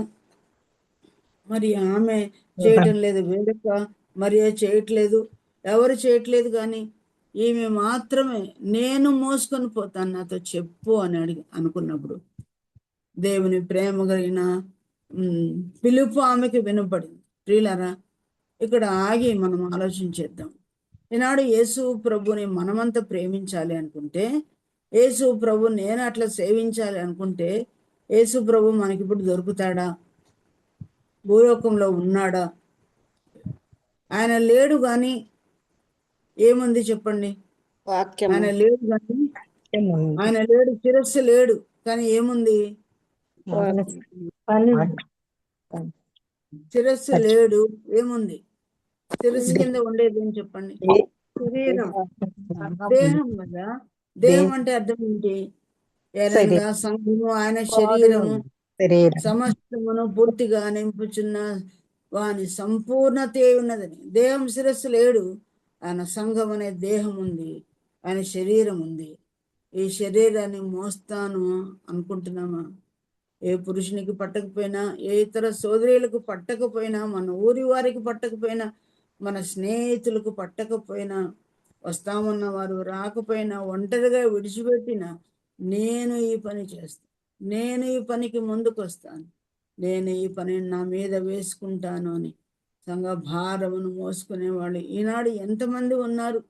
మరి ఆమె చేయటం లేదు, వేడుక మరి చేయట్లేదు, ఎవరు చేయట్లేదు. కానీ ఈమె మాత్రమే నేను మోసుకొని పోతాను, నాతో చెప్పు అని అనుకున్నప్పుడు దేవుని ప్రేమ కలిగిన పిలుపు ఆమెకి వినపడింది. ప్రియులారా, ఇక్కడ ఆగి మనం ఆలోచించేద్దాం. ఈనాడు యేసు ప్రభుని మనమంతా ప్రేమించాలి అనుకుంటే, యేసు ప్రభు నేను అట్లా సేవించాలి అనుకుంటే, యేసు ప్రభు మనకిప్పుడు దొరుకుతాడా? భూలోకంలో ఉన్నాడా? ఆయన లేడు కానీ ఏముంది చెప్పండి? ఆయన లేడు కానీ, ఆయన లేడు, శిరస్సు లేడు కానీ ఏముంది? శిరస్సు లేడు, ఏముంది? శిరస్సు కింద ఉండేది ఏం చెప్పండి? దేహం కదా. దేహం అంటే అర్థం ఏంటి? ఏదైనా సంఘము, ఆయన శరీరము సమస్తమును పూర్తిగా నింపుచున్న వాని సంపూర్ణత ఉన్నదని. దేహం శిరస్సు లేడు, ఆయన సంఘం అనే దేహం ఉంది, ఆయన శరీరం ఉంది. ఈ శరీరాన్ని మోస్తాను అనుకుంటున్నామా? ఏ పురుషునికి పట్టకపోయినా, ఏ ఇతర సోదరులకు పట్టకపోయినా, మన ఊరి వారికి పట్టకపోయినా, మన స్నేహితులకు పట్టకపోయినా, వస్తామన్న వారు రాకపోయినా, ఒంటరిగా విడిచిపెట్టినా, నేను ఈ పని చేస్తాను, నేను ఈ పనికి ముందుకు వస్తాను, నేను ఈ పనిని నా మీద వేసుకుంటాను అని సంఘ భారమును మోసుకునే వాళ్ళు ఈనాడు ఎంతమంది ఉన్నారు?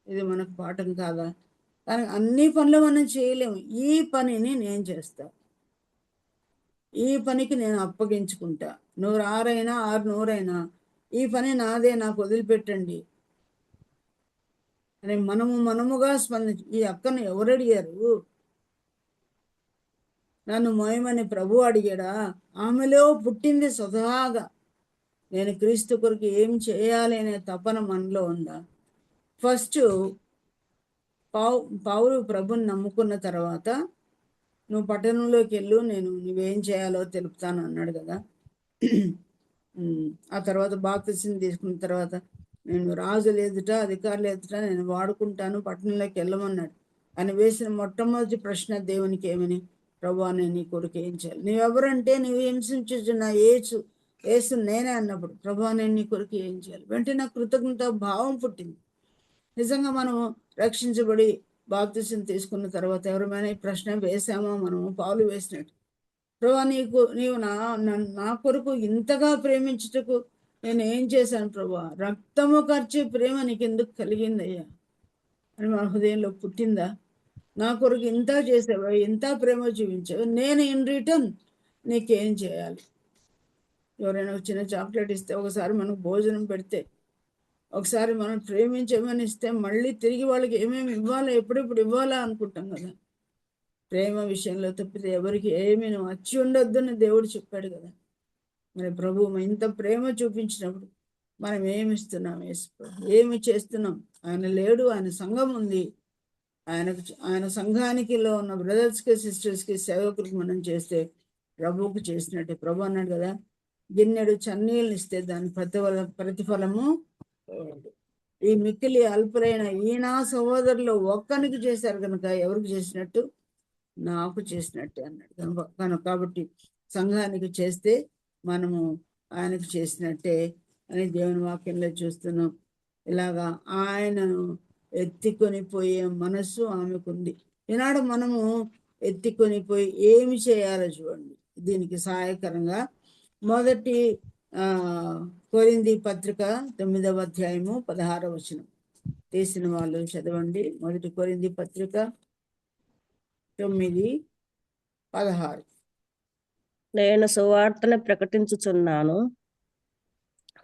ఇది మనకు పాఠం కాదా? కానీ అన్ని పనులు మనం చేయలేము. ఈ పనిని నేను చేస్తా, ఈ పనికి నేను అప్పగించుకుంటా. 106 అయినా 600 ఈ పని నాదే, నాకు వదిలిపెట్టండి అని మనముగా స్పందించి, ఈ అక్కను ఎవరు అడిగారు? నన్ను మోయమని ప్రభు అడిగాడా? ఆమెలో పుట్టింది స్వతహాగా నేను క్రీస్తు కొరకు ఏం చేయాలి అనే తపన మనలో ఉందా? ఫస్ట్ పౌలు ప్రభుని నమ్ముకున్న తర్వాత నువ్వు పట్టణంలోకి వెళ్ళు, నేను నువ్వేం చేయాలో తెలుపుతాను అన్నాడు కదా. ఆ తర్వాత బాప్తిసం తీసుకున్న తర్వాత నేను రాజులు ఎదుట, అధికారులు ఎదుట నేను వాడుకుంటాను, పట్టణంలోకి వెళ్ళమన్నాడు. ఆయన వేసిన మొట్టమొదటి ప్రశ్న దేవునికి ఏమని? ప్రభువా, నేను నీ కొడుకు ఏం చేయాలి? నువ్వెవరంటే నువ్వు హింసించుచున్న యేసు నేనే అన్నప్పుడు, ప్రభువా నేను నీ కొడుకు ఏం చేయాలి? వెంటనే నాకు కృతజ్ఞత భావం పుట్టింది. నిజంగా మనము రక్షించబడి బాప్తిసం తీసుకున్న తర్వాత ఎవరైనా ఈ ప్రశ్న వేసామో మనము పౌలు వేసినట్టు, ప్రభువా నీవు నా కొరకు ఇంతగా ప్రేమించుటకు నేను ఏం చేశాను ప్రభువా? రక్తము ఖర్చు ప్రేమ నీకు ఎందుకు కలిగిందయ్యా అని మన హృదయంలో పుట్టిందా? నా కొరకు ఇంత చేసావా, ఇంత ప్రేమ చూపించావు, నేను ఇన్ రిటర్న్ నీకేం చేయాలి? ఎవరైనా చిన్న చాక్లెట్ ఇస్తే, ఒకసారి మనకు భోజనం పెడితే, ఒకసారి మనం ప్రేమించమని ఇస్తే మళ్ళీ తిరిగి వాళ్ళకి ఏమేమి ఇవ్వాలో, ఎప్పుడెప్పుడు ఇవ్వాలా అనుకుంటాం కదా. ప్రేమ విషయంలో తప్పితే ఎవరికి ఏమీ నువ్వు అచ్చి ఉండొద్దని దేవుడు చెప్పాడు కదా. మరి ప్రభు ఇంత ప్రేమ చూపించినప్పుడు మనం ఏమి ఇస్తున్నాం? ఏమి చేస్తున్నాం? ఆయన లేడు, ఆయన సంఘం ఉంది. ఆయన సంఘానికి ఉన్న బ్రదర్స్కి, సిస్టర్స్కి, సేవకులకు మనం చేస్తే ప్రభువుకు చేసినట్టే. ప్రభు అన్నాడు కదా, గిన్నెడు చన్నీళ్ళని ఇస్తే దాని ప్రతిఫలము ఈ మిక్కిలి అల్పులైన నా సహోదరులు ఒక్కనికి చేశారు కనుక ఎవరికి చేసినట్టు? నాకు చేసినట్టే అన్నాడు. కాబట్టి సంఘానికి చేస్తే మనము ఆయనకు చేసినట్టే అని దేవుని వాక్యంలో చూస్తున్నాం. ఇలాగా ఆయనను ఎత్తుకొని పోయే మనస్సు ఆమెకుంది. ఈనాడు మనము ఎత్తుకొని పోయి ఏమి చేయాలో చూడండి. దీనికి సహాయకరంగా మొదటి కొరింథీ పత్రిక 9వ అధ్యాయము 16వ వచనం తీసిన వాళ్ళు చదవండి. మొదటి కొరింథీ పత్రిక 9:16. నేను సువార్తను ప్రకటించుచున్నాను,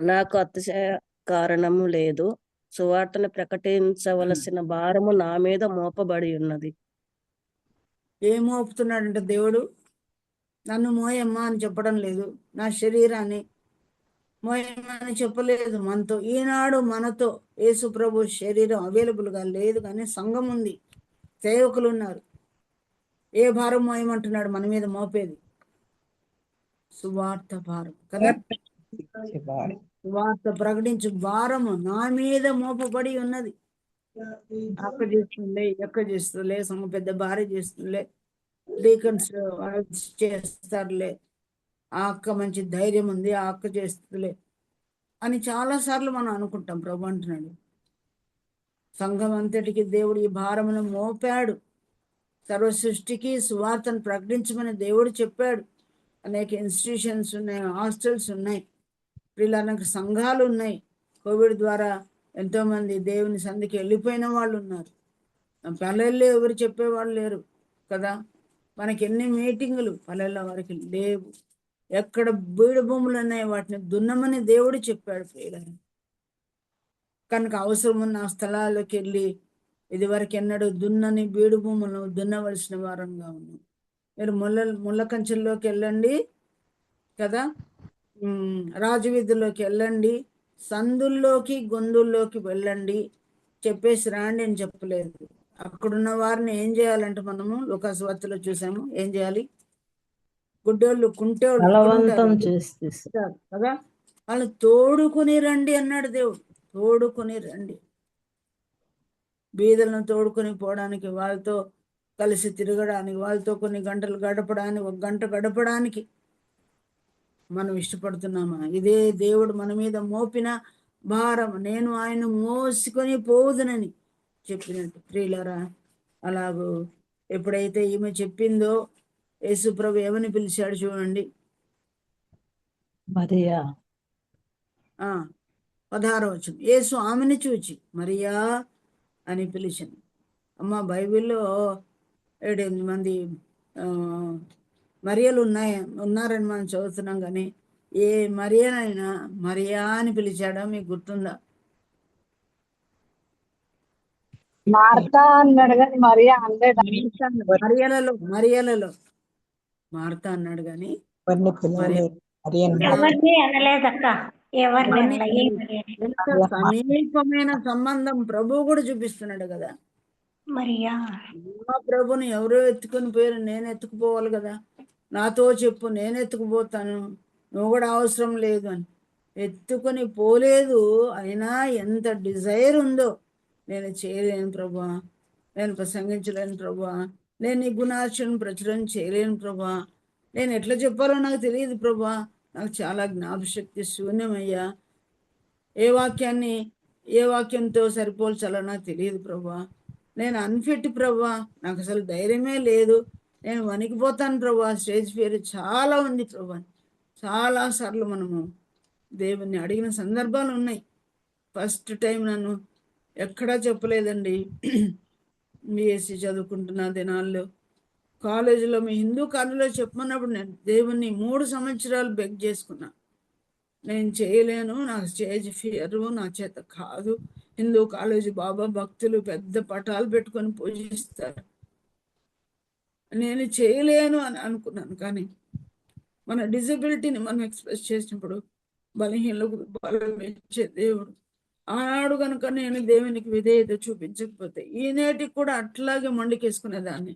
నాకు అతిశయ కారణము లేదు. సువార్తను ప్రకటించవలసిన భారము నా మీద మోపబడి ఉన్నది. ఏం మోపుతున్నాడంటే దేవుడు నన్ను మోయమ్మా అని చెప్పడం లేదు, నా శరీరాన్ని మోయమ్మని చెప్పలేదు మనతో. ఈనాడు మనతో యేసు ప్రభు శరీరం అవైలబుల్గా లేదు, కానీ సంఘం ఉంది, సేవకులు ఉన్నారు. ఏ భారం మోయమంటున్నాడు మన మీద మోపేది? సువార్త భారం కదా. సువార్త ప్రకటించు భారము నా మీద మోపబడి ఉన్నది. అక్క చేస్తుండే, ఎక్క చేస్తుండే, పెద్ద భార్య చేస్తుండే, డీకన్స్ చేస్తారులే, ఆ అక్క మంచి ధైర్యం ఉంది, ఆ అక్క చేస్తుందిలే అని చాలాసార్లు మనం అనుకుంటాం. ప్రభు అంటున్నాడు సంఘం అంతటికి దేవుడు ఈ భారమును మోపాడు. సర్వ సృష్టికి సువార్తను ప్రకటించమని దేవుడు చెప్పాడు. అనేక ఇన్స్టిట్యూషన్స్ ఉన్నాయి, హాస్టల్స్ ఉన్నాయి, పిల్లలకు సంఘాలు ఉన్నాయి. కోవిడ్ ద్వారా ఎంతోమంది దేవుని సంధికి వెళ్ళిపోయిన వాళ్ళు ఉన్నారు. పల్లెల్లో ఎవరు చెప్పేవాళ్ళు లేరు కదా. మనకి ఎన్ని మీటింగులు పల్లెల్లో వారికి లేవు. ఎక్కడ బీడు భూములు ఉన్నాయి వాటిని దున్నమని దేవుడు చెప్పాడు ప్రియులని. కనుక అవసరం ఉన్న స్థలాల్లోకి వెళ్ళి ఇదివరకు ఎన్నడూ దున్నని బీడు భూములను దున్నవలసిన వారంగా ఉన్నాం. మీరు ముళ్ళ కంచెల్లోకి వెళ్ళండి కదా, రాజవీధుల్లోకి వెళ్ళండి, సందుల్లోకి గొంతుల్లోకి వెళ్ళండి, చెప్పేసి రాండి అని చెప్పలేదు. అక్కడున్న వారిని ఏం చేయాలంటే మనము లూకాసు వార్తలో చూసాము. ఏం చేయాలి? గుడ్డోళ్ళు కుంటోళ్ళు కదా, వాళ్ళు తోడుకొని రండి అన్నాడు దేవుడు. తోడుకొని రండి, బీదలను తోడుకొని పోవడానికి, వాళ్ళతో కలిసి తిరగడానికి, వాళ్ళతో కొన్ని గంటలు గడపడానికి, 1 గంట గడపడానికి మనం ఇష్టపడుతున్నామా? ఇదే దేవుడు మన మీద మోపిన భారం. నేను ఆయన మోసుకొని పోదునని చెప్పినట్టు ప్రియులారా. అలాగూ ఎప్పుడైతే ఈమె చెప్పిందో యేసు ప్రభు ఏమని పిలిచాడు చూడండి. మరియా 16వ వచనం. యేసు ఆమెను చూచి మరియా అని పిలిచాను. అమ్మ బైబిల్లో 7-8 మంది మరియలు ఉన్నారని మనం చదువుతున్నాం, కానీ ఏ మరియనైనా మరియా అని పిలిచాడో మీకు గుర్తుందా? మార్తా అన్నాడు కానీ మరియా అనలేడు. మరియలలో మార్తా అన్నాడు కానీ ఎవరిని అనలేదక్క, ఎవరిని సమీపమైన సంబంధం ప్రభువు కూడా చూపిస్తున్నాడు కదా. మరియా మా ప్రభుని ఎవరో ఎత్తుకొని పోయారు, నేను ఎత్తుకుపోవాలి కదా. నాతో చెప్పు, నేను ఎత్తుకుపోతాను, నువ్వు కూడా అవసరం లేదు అని. ఎత్తుకొని పోలేదు. అయినా ఎంత డిజైర్ ఉందో, నేను చేయలేను ప్రభా, నేను ప్రసంగించలేను ప్రభా, నేను ఈ గుణార్చన ప్రచురణ చేయలేను ప్రభా, నేను ఎట్లా చెప్పాలో నాకు తెలియదు ప్రభా, నాకు చాలా జ్ఞాపశక్తి శూన్యమయ్యా, ఏ వాక్యంతో సరిపోల్చాలో నాకు తెలియదు ప్రభా, నేను అన్ఫిట్ ప్రభా, నాకు అసలు ధైర్యమే లేదు, నేను వణికిపోతాను ప్రభా, స్టేజ్ ఫియర్ చాలా ఉంది ప్రభా. చాలాసార్లు మనము దేవుణ్ణి అడిగిన సందర్భాలు ఉన్నాయి. ఫస్ట్ టైం నన్ను ఎక్కడా చెప్పలేదండి. బిఎస్సి చదువుకుంటున్న దినాల్లో కాలేజీలో, మీ హిందూ కాలేజీలో చెప్పమన్నప్పుడు నేను దేవుణ్ణి 3 సంవత్సరాలు బెగ్ చేసుకున్నా. నేను చేయలేను, నాకు స్టేజ్ ఫియర్, నా చేత కాదు. హిందూ కాలేజీ బాబా భక్తులు పెద్ద పటాలు పెట్టుకొని పూజిస్తారు, నేను చేయలేను అని అనుకున్నాను. కానీ మన డిజబిలిటీని మనం ఎక్స్ప్రెస్ చేసినప్పుడు బలహీనలకు బలం ఇచ్చే దేవుడు. ఆనాడు కనుక నేను దేవునికి విధేయత చూపించకపోతే ఈనేటికి కూడా అట్లాగే మండికేసుకునేదాన్ని.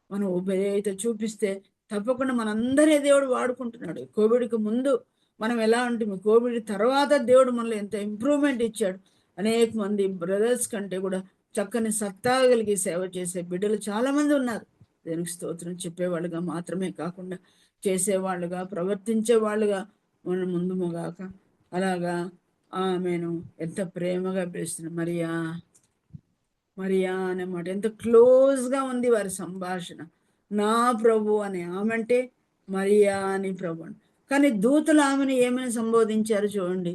మనం విధేయత చూపిస్తే తప్పకుండా మనందరే దేవుడు వాడుకుంటున్నాడు. కోవిడ్కి ముందు మనం ఎలా ఉంటుంది, కోవిడ్ తర్వాత దేవుడు మనలో ఎంత ఇంప్రూవ్మెంట్ ఇచ్చాడు. అనేక మంది బ్రదర్స్ కంటే కూడా చక్కని సత్తా కలిగి సేవ చేసే బిడ్డలు చాలామంది ఉన్నారు. దేవునికి స్తోత్రం. చెప్పేవాళ్ళుగా మాత్రమే కాకుండా చేసేవాళ్ళుగా, ప్రవర్తించేవాళ్ళుగా మనం ముందుగాక. అలాగా ఆమెను ఎంత ప్రేమగా పిలుస్తున్న మరియా మరియా అనే మాట ఎంత క్లోజ్ గా ఉంది వారి సంభాషణ. నా ప్రభు అని ఆమె అంటే మరియా అని ప్రభు అని. కానీ దూతలు ఆమెను ఏమని సంబోధించారు చూడండి.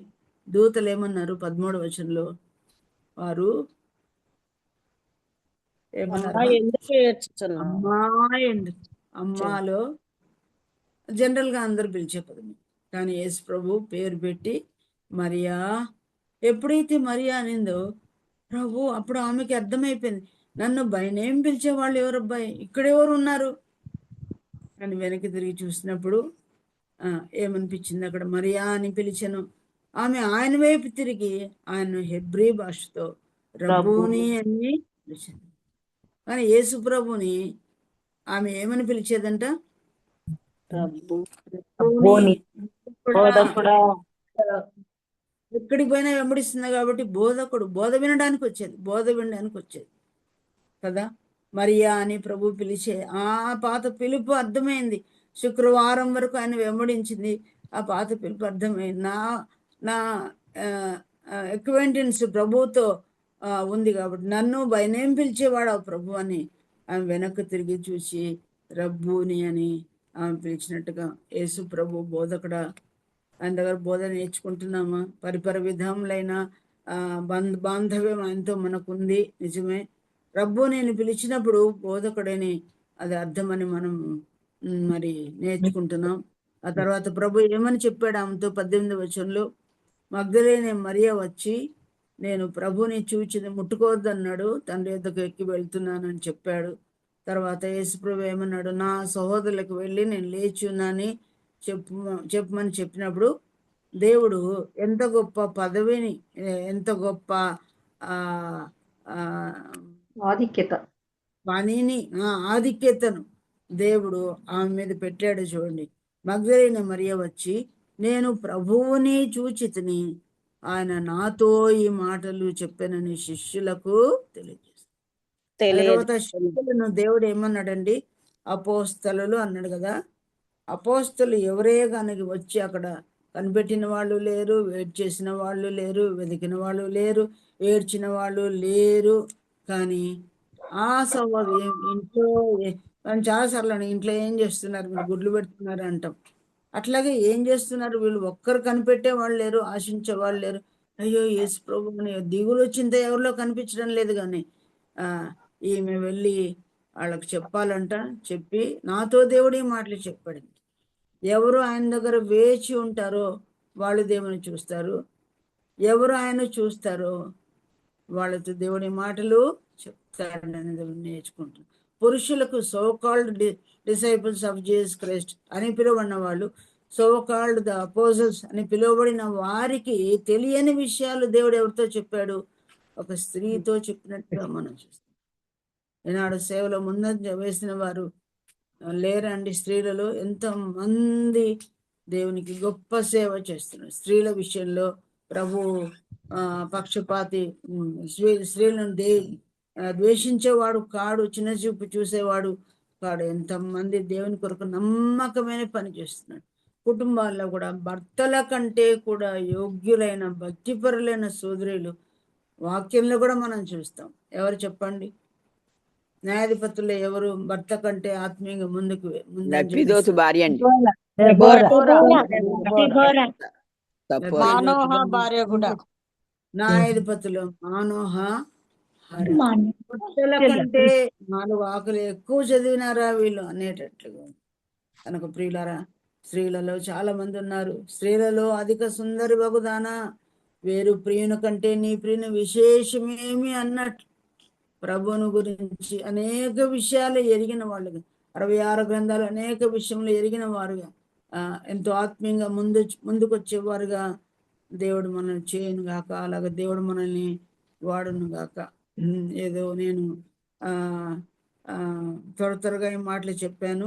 దూతలు ఏమన్నారు 13వ వచనంలో? వారు ఏమన్నారు? ఎందుకు ఏడ్చుచున్నావు? అమ్మా ఎందుకు? అమ్మాలో జనరల్ గా అందరు పిలిచే పదం, కానీ యేసు ప్రభు పేరు పెట్టి మరియా. ఎప్పుడైతే మరియా అనిందో ప్రభు, అప్పుడు ఆమెకి అర్థమైపోయింది, నన్ను బై నేమ్ పిలిచేవాళ్ళు ఎవరబ్బాయి, ఇక్కడెవరు ఉన్నారు అని వెనక్కి తిరిగి చూసినప్పుడు ఏమనిపించింది? అక్కడ మరియా అని పిలిచాను. ఆమె ఆయన వైపు తిరిగి ఆయన హెబ్రీ భాషతో రబ్బూని అని పిలిచింది. కానీ యేసు ప్రభుని ఆమె ఏమని పిలిచేదంట? ఎక్కడికి పోయినా వెంబడిస్తుంది కాబట్టి బోధకుడు, బోధ వినడానికి వచ్చేది కదా. మరియా అని ప్రభు పిలిచే ఆ పాత పిలుపు అర్థమైంది. శుక్రవారం వరకు ఆయన వెంబడించింది, ఆ పాత పిలుపు అర్థమైంది. నా ఎక్వైంటెన్స్ ప్రభుతో ఉంది కాబట్టి నన్ను బై నేమ్ పిలిచేవాడు ప్రభు అని ఆమె వెనక్కి తిరిగి చూసి రబ్బూని అని ఆమె పిలిచినట్టుగా యేసు ప్రభు బోధకుడా, ఆయన దగ్గర బోధ నేర్చుకుంటున్నామా? పరిపర విధములైన బాంధవ్యం ఆయనతో మనకుంది, నిజమే. రబ్బు నేను పిలిచినప్పుడు బోధకుడని అది అర్థమని మనం మరి నేర్చుకుంటున్నాం. ఆ తర్వాత ప్రభు ఏమని చెప్పాడు ఆమెతో 18వ వచనంలో? మగ్దలేనే మరియా వచ్చి నేను ప్రభుని చూచి ముట్టుకోవద్దన్నాడు, తండ్రి యొద్దకు ఎక్కి వెళ్తున్నానని చెప్పాడు. తర్వాత యేసు ప్రభు ఏమన్నాడు? నా సహోదరులకు వెళ్ళి నేను లేచి ఉన్నానని చెప్పమని చెప్పినప్పుడు దేవుడు ఎంత గొప్ప పదవిని, ఎంత గొప్ప పనిని, ఆధిక్యతను దేవుడు ఆమె మీద పెట్టాడు చూడండి. మగ్దలేనే మరియా వచ్చి నేను ప్రభువుని చూచితిని, ఆయన నాతో ఈ మాటలు చెప్పానని శిష్యులకు తెలియజేస్తాడు. తర్వాత శిష్యులను దేవుడు ఏమన్నాడండి? అపోస్తలులు అన్నాడు కదా. అపోస్తలు ఎవరే కనుక వచ్చి అక్కడ కనిపెట్టిన వాళ్ళు లేరు, వెయిట్ చేసిన వాళ్ళు లేరు, వెతికిన వాళ్ళు లేరు, ఏడ్చిన వాళ్ళు లేరు. కానీ ఆ సహోదరి ఇంట్లో మనం చాలాసార్లు ఇంట్లో ఏం చేస్తున్నారు, మీరు గుడ్లు పెడుతున్నారు అంటాం. అట్లాగే ఏం చేస్తున్నారు వీళ్ళు? ఒక్కరు కనిపెట్టే వాళ్ళు లేరు, ఆశించే వాళ్ళు లేరు. అయ్యో యేసు ప్రభు అని దిగులు వచ్చిందో ఎవరిలో కనిపించడం లేదు. కానీ ఈమె వెళ్ళి వాళ్ళకి చెప్పాలంట. చెప్పి నాతో దేవుడు ఈ మాటలు చెప్పాడు. ఎవరు ఆయన దగ్గర వేచి ఉంటారో వాళ్ళు దేవుని చూస్తారు, ఎవరు ఆయన చూస్తారో వాళ్ళతో దేవుడి మాటలు చెప్తాడని నేర్చుకుంటారు. పురుషులకు so called disciples of Jesus Christ అని పిలువబడిన వాళ్ళు, సోకాల్డ్ ద అపోజల్స్ అని పిలువబడిన వారికి తెలియని విషయాలు దేవుడు ఎవరితో చెప్పాడు? ఒక స్త్రీతో చెప్పినట్టుగా మనం చూస్తాం. ఈనాడు సేవలో ముందంజ వేసిన వారు లేరండి. స్త్రీలలో ఎంతమంది దేవునికి గొప్ప సేవ చేస్తున్నారు. స్త్రీల విషయంలో ప్రభు పక్షపాతి, స్త్రీలను ద్వేషించేవాడు కాడు, చిన్న చూపు చూసేవాడు కాడు. ఎంతమంది దేవుని కొరకు నమ్మకమైన పని చేస్తున్నాడు. కుటుంబాల్లో కూడా భర్తల కంటే కూడా యోగ్యులైన భక్తిపరులైన సోదరులు వాక్యంలో కూడా మనం చూస్తాం. ఎవరు చెప్పండి? న్యాయాధిపతులు ఎవరు భర్త కంటే ఆత్మీయంగా ముందుకు భార్య అండి, భార్య కూడా. న్యాయాధిపతులు మానోహ భర్తల కంటే 4 ఆకులు ఎక్కువ చదివినారా వీళ్ళు అనేటట్లుగా. కనుక ప్రియులారా, స్త్రీలలో చాలా మంది ఉన్నారు. స్త్రీలలో అధిక సుందరి వగుదానా, వేరు ప్రియుని కంటే నీ ప్రియుని విశేషమేమి అన్నట్లు ప్రభువును గురించి అనేక విషయాలు ఎరిగిన వాళ్ళుగా, 66 గ్రంథాలు అనేక విషయంలో ఎరిగిన వారుగా, ఎంతో ఆత్మీయంగా ముందుకు వచ్చేవారుగా దేవుడు మనల్ని చేయను గాక. అలాగే దేవుడు మనల్ని వాడును గాక. ఏదో నేను త్వరగా ఈ మాటలు చెప్పాను.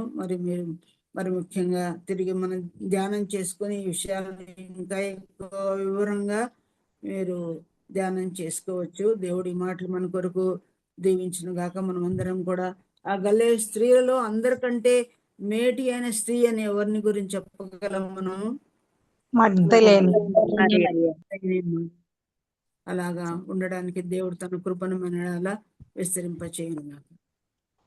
మరి ముఖ్యంగా తిరిగి మనం ధ్యానం చేసుకొని ఈ విషయాలను ఇంకా ఎక్కువ వివరంగా మీరు ధ్యానం చేసుకోవచ్చు. దేవుడి మాటలు మన కొరకు దీవించును గాక. మనం అందరం కూడా ఆ గల్లే స్త్రీలలో అందరికంటే మేటి అయిన స్త్రీ అని ఎవరిని గురించి చెప్పగలం మనం? అలాగా ఉండడానికి దేవుడు తన కృపను మన అలా విస్తరింప చేయను.